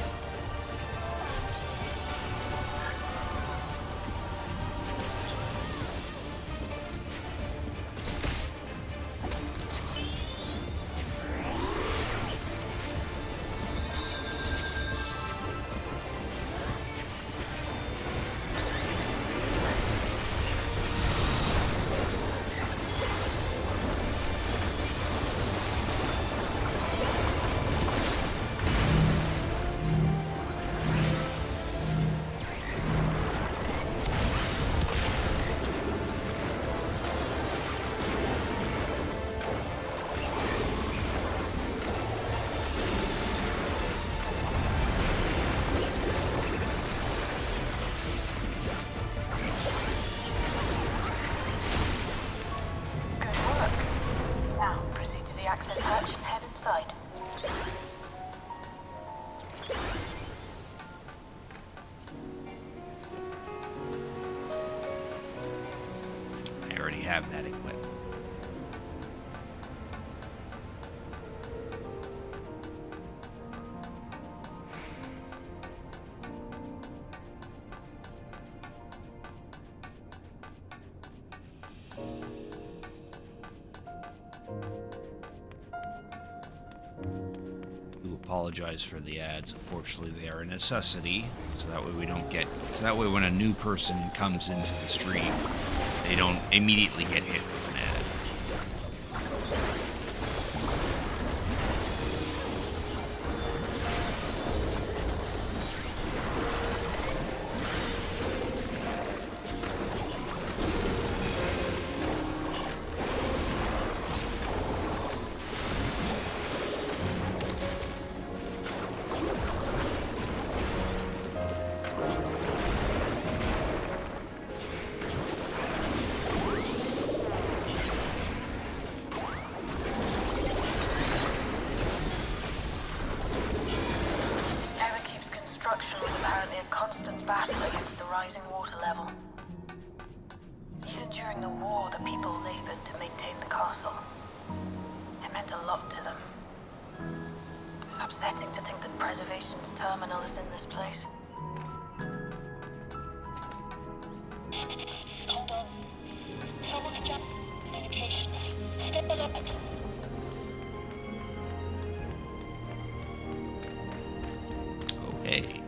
Have that equipped. We apologize for the ads. Unfortunately, they are a necessity, so that way we don't get. So that way, when a new person comes into the stream, they don't immediately get hit with an ad. Okay.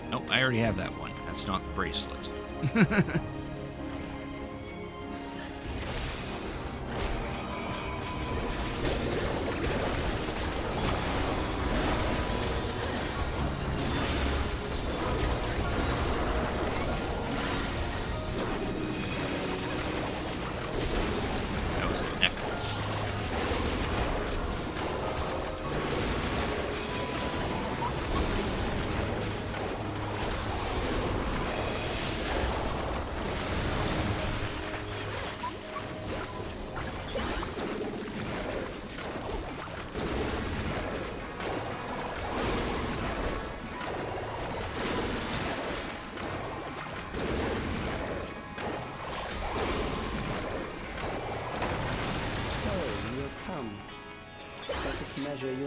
Nope, I already have that one. That's not the bracelet. That was the necklace.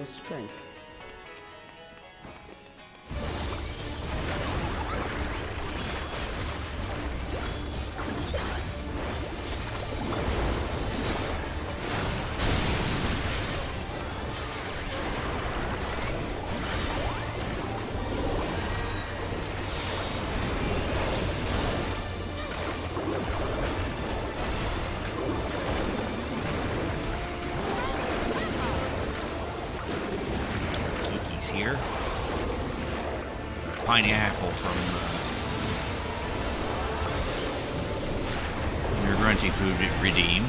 your strength. Kiki's here. Pineapple from your grunty food redeem.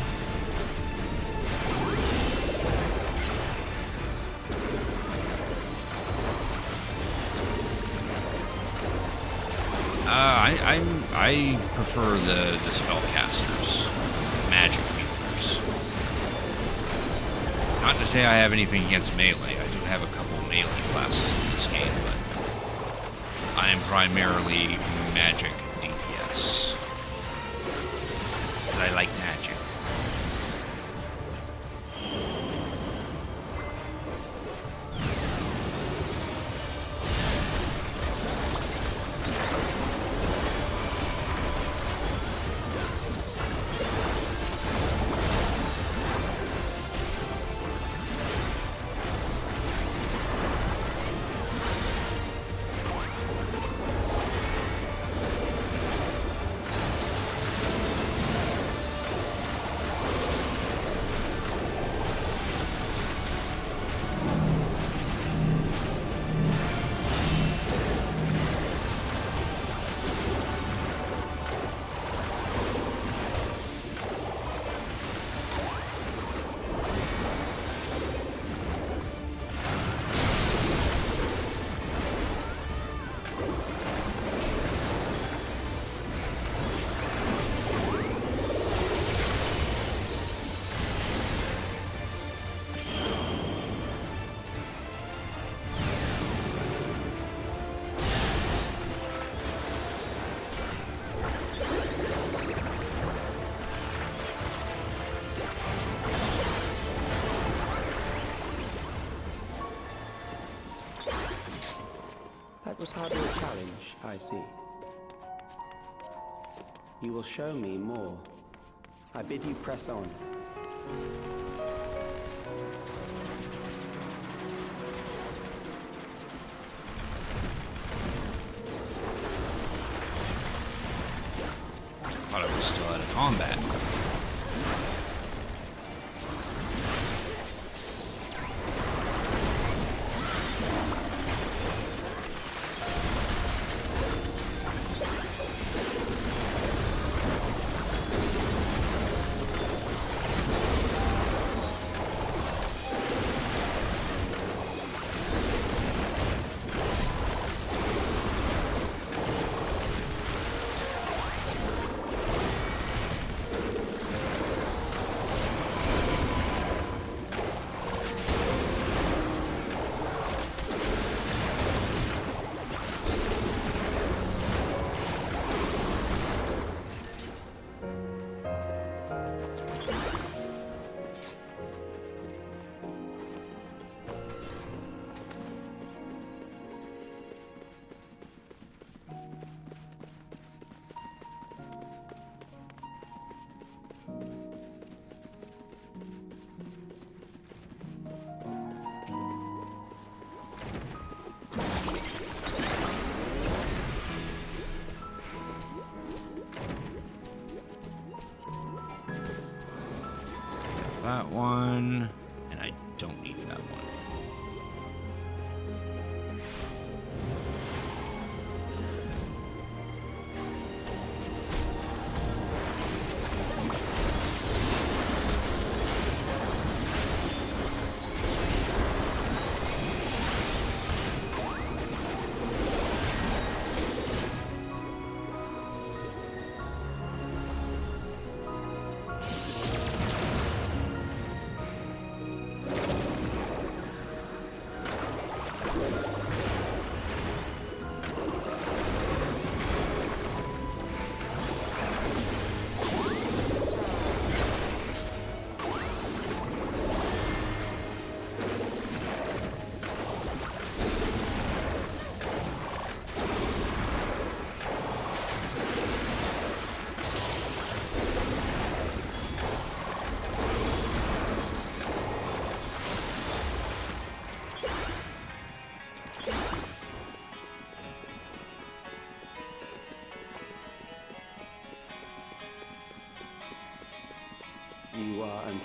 I prefer the spellcasters, magic users. Not to say I have anything against melee. I do have a couple melee classes in this game, but I am primarily magic DPS. Because I like magic. That was hardly a challenge, I see. You will show me more. I bid you press on. Thought I was still out of combat.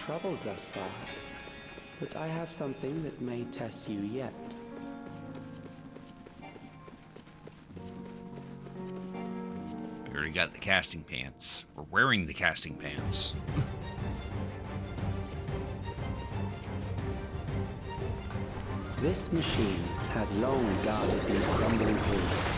trouble thus far, but I have something that may test you yet. We already got the casting pants. We're wearing the casting pants. This machine has long guarded these crumbling hills.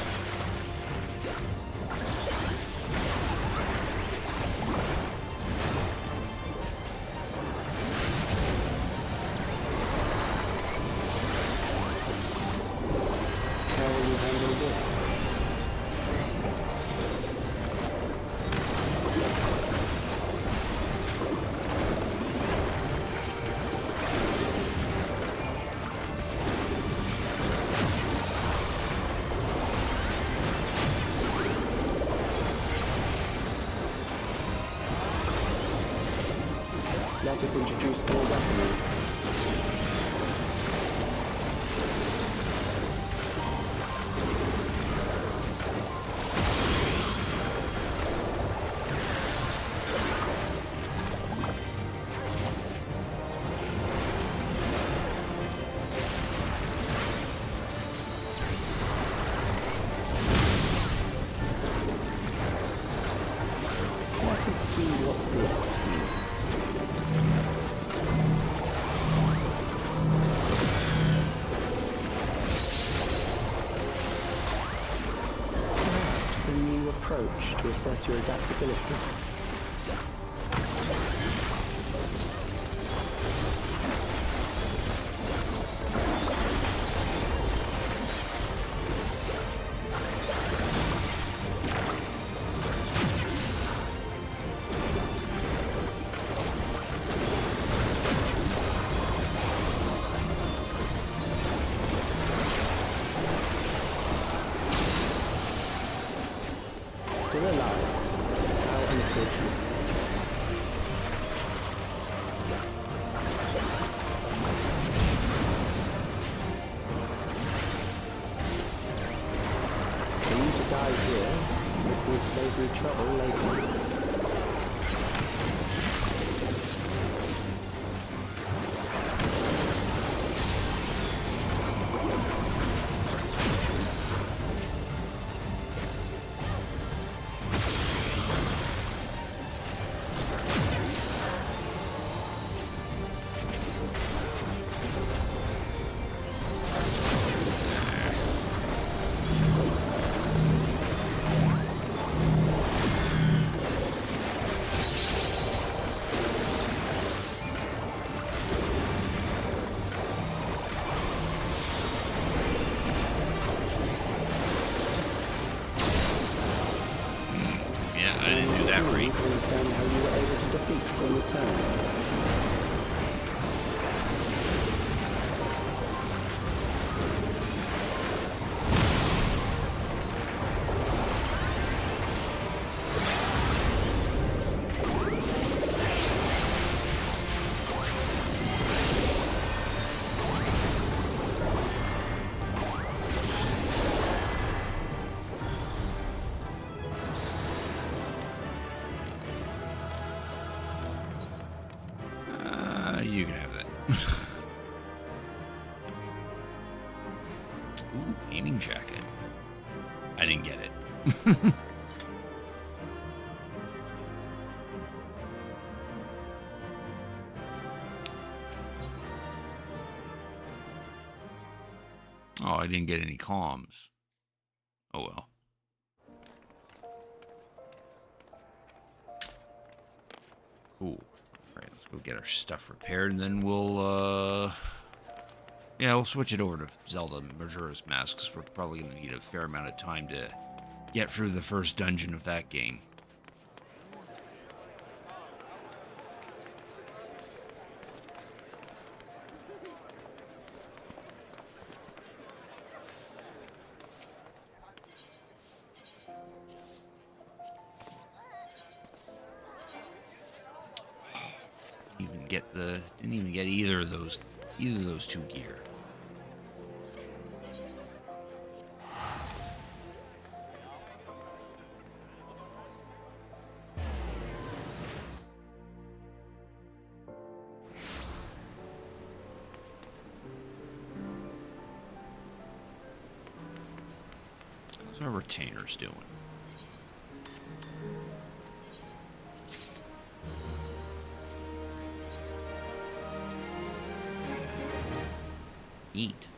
How will you handle this? Let us introduce more weaponry. Let us see what this means. Perhaps a new approach to assess your adaptability. Still alive. How unfortunate. For you to die here, it would save me trouble later. Yeah, I didn't do that right. To understand how you were able to defeat the return. You can have that. Ooh, aiming jacket. I didn't get it. Oh, I didn't get any comms. Oh well. Cool. Alright, let's go get our stuff repaired, and then we'll, yeah, we'll switch it over to Zelda Majora's Mask, because we're probably going to need a fair amount of time to get through the first dungeon of that game. Didn't even get either of those two gear. What are retainers doing? Eat.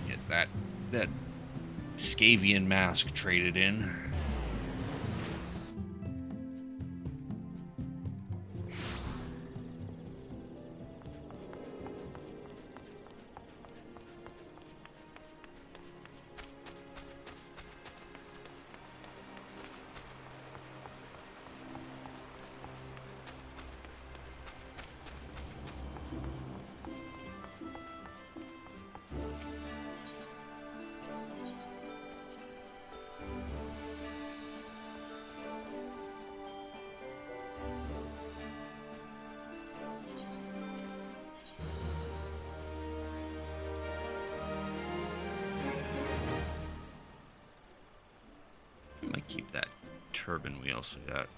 Get that Scavian mask traded in. Might keep that turban we also got.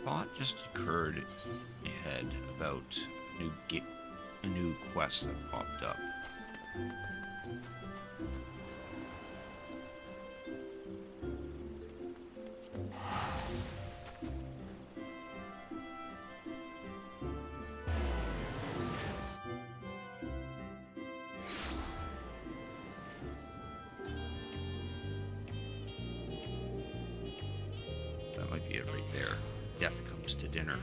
Thought just occurred in my head about a new quest that popped up. That might be it right there. Death comes to dinner.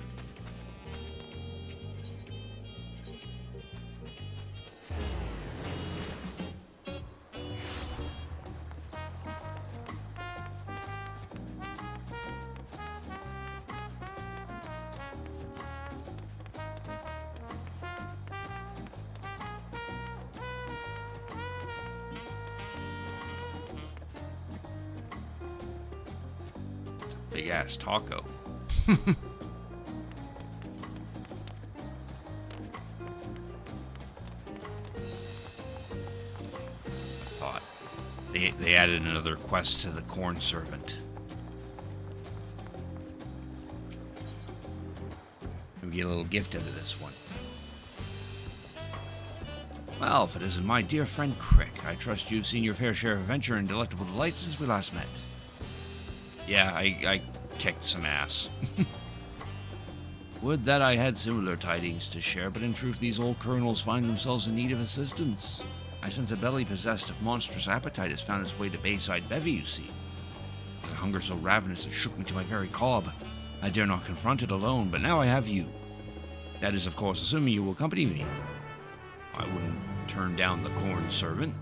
Big ass taco. Thought they added another quest to the corn servant. We get a little gift out of this one. Well, if it isn't my dear friend Crick, I trust you've seen your fair share of adventure and delectable delights since we last met. Yeah, I kicked some ass. Would that I had similar tidings to share, but in truth these old colonels find themselves in need of assistance. I sense a belly possessed of monstrous appetite has found its way to Bayside Bevy, you see. It's a hunger so ravenous it shook me to my very cob. I dare not confront it alone, but now I have you. That is, of course, assuming you will accompany me. I wouldn't turn down the corn servant.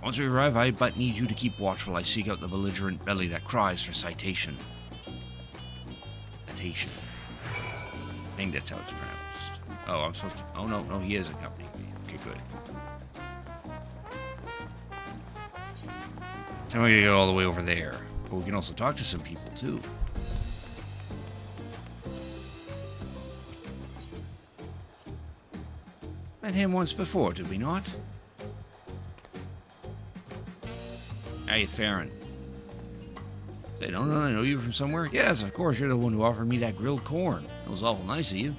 Once we arrive, I but need you to keep watch while I seek out the belligerent belly that cries for citation. Citation. I think that's how it's pronounced. Oh, I'm supposed to... Oh, no, he is accompanying me. Okay, good. So we're gonna go all the way over there. But we can also talk to some people, too. Met him once before, did we not? How you faring? Say, don't I know you from somewhere? Yes, of course, you're the one who offered me that grilled corn. It was awful nice of you.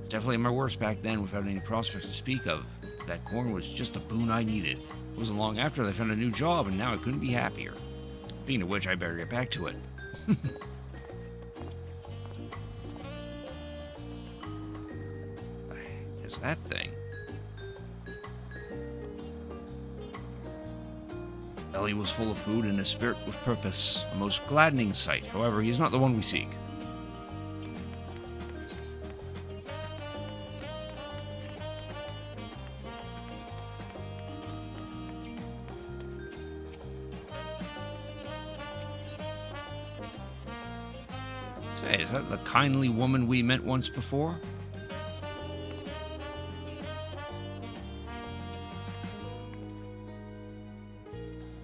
Definitely at my worst back then without any prospects to speak of. That corn was just the boon I needed. It wasn't long after I found a new job, and now I couldn't be happier. Speaking of which, I better get back to it. Is that thing? Belly was full of food and his spirit with purpose. A most gladdening sight. However, he is not the one we seek. Say, is that the kindly woman we met once before?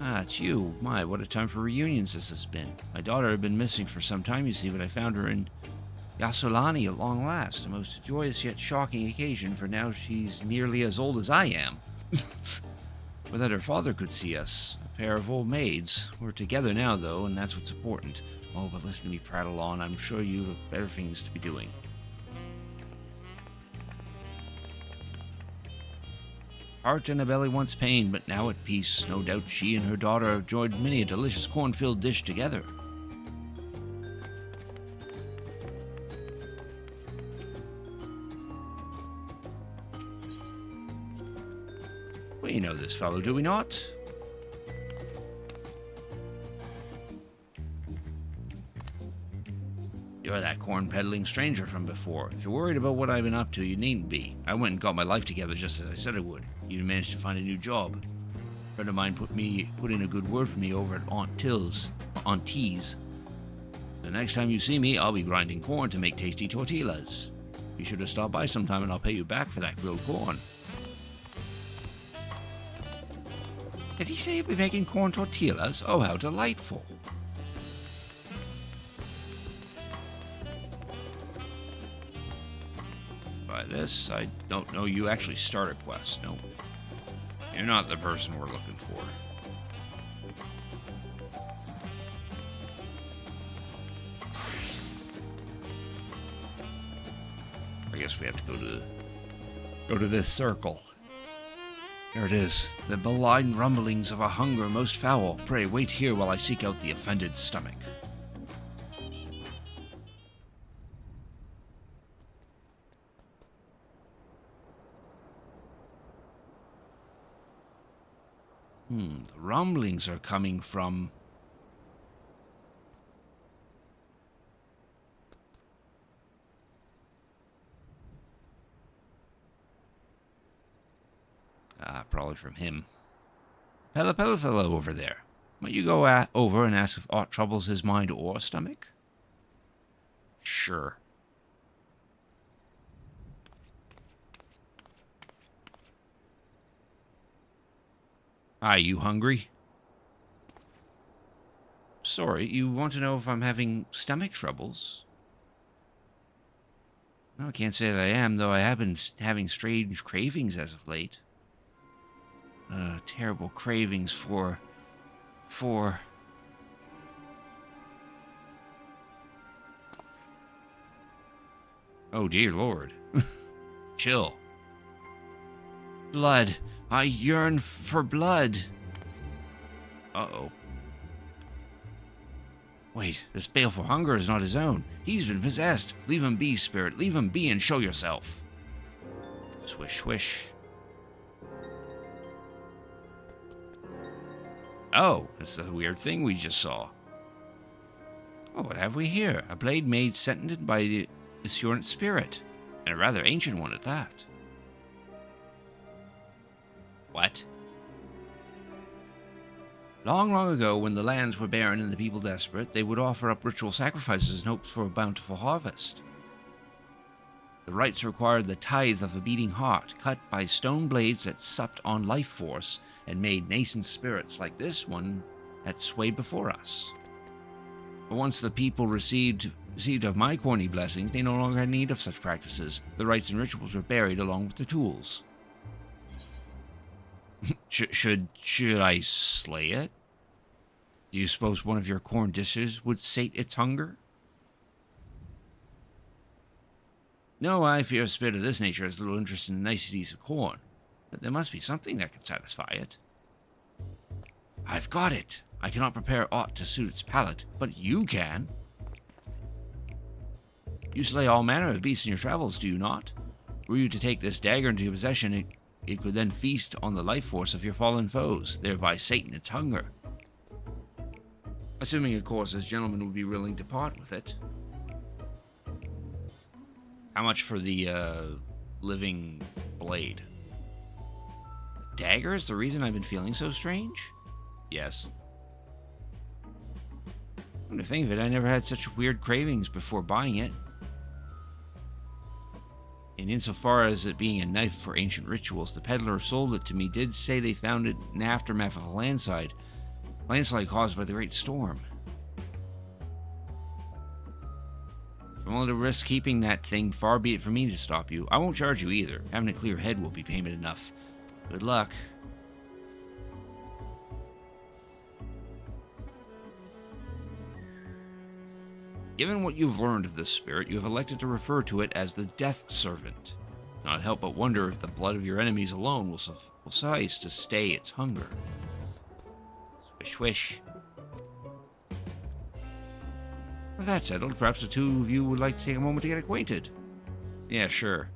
Ah, it's you. My, what a time for reunions this has been. My daughter had been missing for some time, you see, but I found her in Yasolani at long last. A most joyous yet shocking occasion, for now she's nearly as old as I am. Or that her father could see us. A pair of old maids. We're together now, though, and that's what's important. Oh, but listen to me prattle on. I'm sure you have better things to be doing. Heart and a belly once pain, but now at peace. No doubt she and her daughter have enjoyed many a delicious corn-filled dish together. We know this fellow, do we not? You're that corn-peddling stranger from before. If you're worried about what I've been up to, you needn't be. I went and got my life together just as I said I would. Even managed to find a new job. A friend of mine put in a good word for me over at Aunt T's. The next time you see me, I'll be grinding corn to make tasty tortillas. Be sure to stop by sometime and I'll pay you back for that grilled corn. Did he say he'd be making corn tortillas? Oh, how delightful. By this, I don't know you actually start a quest. No. You're not the person we're looking for. I guess we have to go to this circle. There it is, the malign rumblings of a hunger most foul. Pray wait here while I seek out the offended stomach. The rumblings are coming from... probably from him. Pella fellow over there. Might you go over and ask if aught troubles his mind or stomach? Sure. Hi, you hungry? Sorry, you want to know if I'm having stomach troubles? No, I can't say that I am, though I have been having strange cravings as of late. Terrible cravings for... Oh, dear Lord. Chill. Blood. I yearn for blood. Uh-oh. Wait, this baleful hunger is not his own. He's been possessed. Leave him be, spirit. Leave him be and show yourself. Swish, swish. Oh, that's the weird thing we just saw. Oh, what have we here? A blade made sentient by the assurance spirit. And a rather ancient one at that. What? Long, long ago, when the lands were barren and the people desperate, they would offer up ritual sacrifices in hopes for a bountiful harvest. The rites required the tithe of a beating heart, cut by stone blades that supped on life force and made nascent spirits like this one that swayed before us. But once the people received of my corny blessings, they no longer had need of such practices. The rites and rituals were buried along with the tools. Should I slay it? Do you suppose one of your corn dishes would sate its hunger? No, I fear a spirit of this nature has little interest in the niceties of corn, but there must be something that can satisfy it. I've got it! I cannot prepare aught to suit its palate, but you can. You slay all manner of beasts in your travels, do you not? Were you to take this dagger into your possession, it could then feast on the life force of your fallen foes, thereby sating its hunger. Assuming, of course, this gentleman would be willing to part with it. How much for the, living blade? Dagger is the reason I've been feeling so strange? Yes. Come to think of it, I never had such weird cravings before buying it. And insofar as it being a knife for ancient rituals, the peddler who sold it to me did say they found it in aftermath of a landslide caused by the Great Storm. If I'm willing to risk keeping that thing, far be it from me to stop you. I won't charge you either. Having a clear head will be payment enough. Good luck. Given what you've learned of this spirit, you have elected to refer to it as the Death Servant. Not help but wonder if the blood of your enemies alone will suffice to stay its hunger. Swish, swish. With that settled, perhaps the two of you would like to take a moment to get acquainted. Yeah, sure.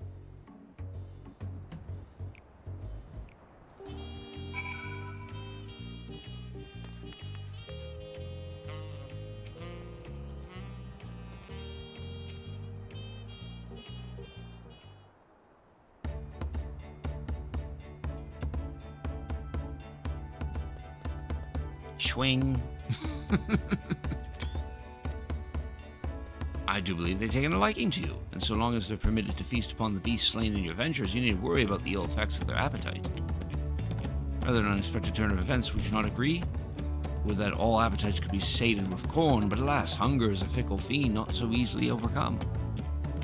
Swing. I do believe they've taken a liking to you, and so long as they're permitted to feast upon the beasts slain in your ventures, you need to worry about the ill effects of their appetite. Rather an unexpected turn of events, would you not agree? Would that all appetites could be sated with corn, but alas, hunger is a fickle fiend not so easily overcome.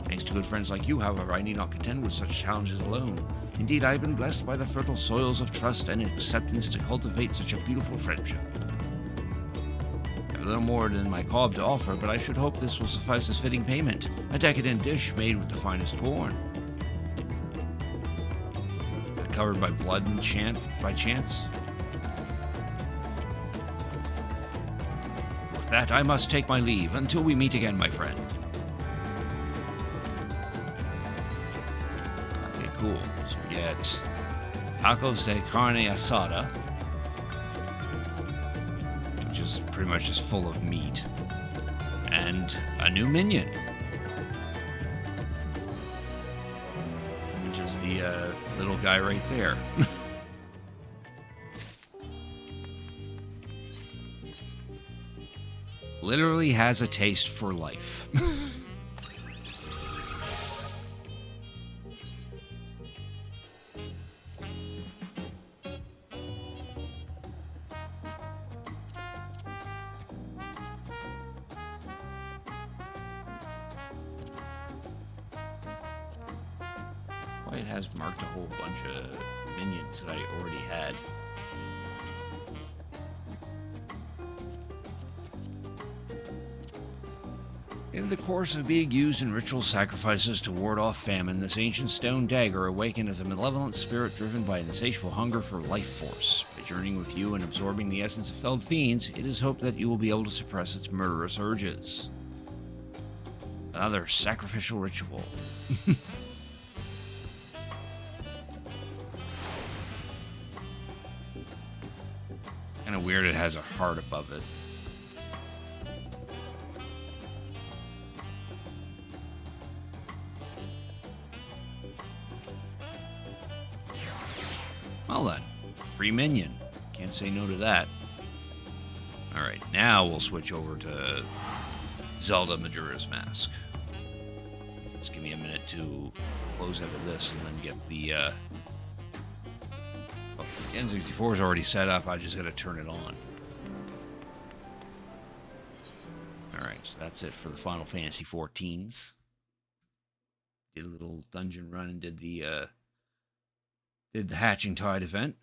Thanks to good friends like you, however, I need not contend with such challenges alone. Indeed, I have been blessed by the fertile soils of trust and acceptance to cultivate such a beautiful friendship. I have a little more than my cob to offer, but I should hope this will suffice as fitting payment. A decadent dish made with the finest corn. Is it covered by blood and by chance? With that, I must take my leave. Until we meet again, my friend. Okay, cool. So we get tacos de carne asada, which is pretty much just full of meat, and a new minion, which is the little guy right there. Literally has a taste for life. Why it has marked a whole bunch of minions that I already had. In the course of being used in ritual sacrifices to ward off famine, this ancient stone dagger awakened as a malevolent spirit driven by an insatiable hunger for life force. By journeying with you and absorbing the essence of felled fiends, it is hoped that you will be able to suppress its murderous urges. Another sacrificial ritual. Kind of weird it has a heart above it. Well then, free minion. Can't say no to that. Alright, now we'll switch over to Zelda Majora's Mask. Just give me a minute to close out of this and then get the the N64 is already set up, I just gotta turn it on. Alright, so that's it for the Final Fantasy 14s. Did a little dungeon run and did the Hatching Tide event.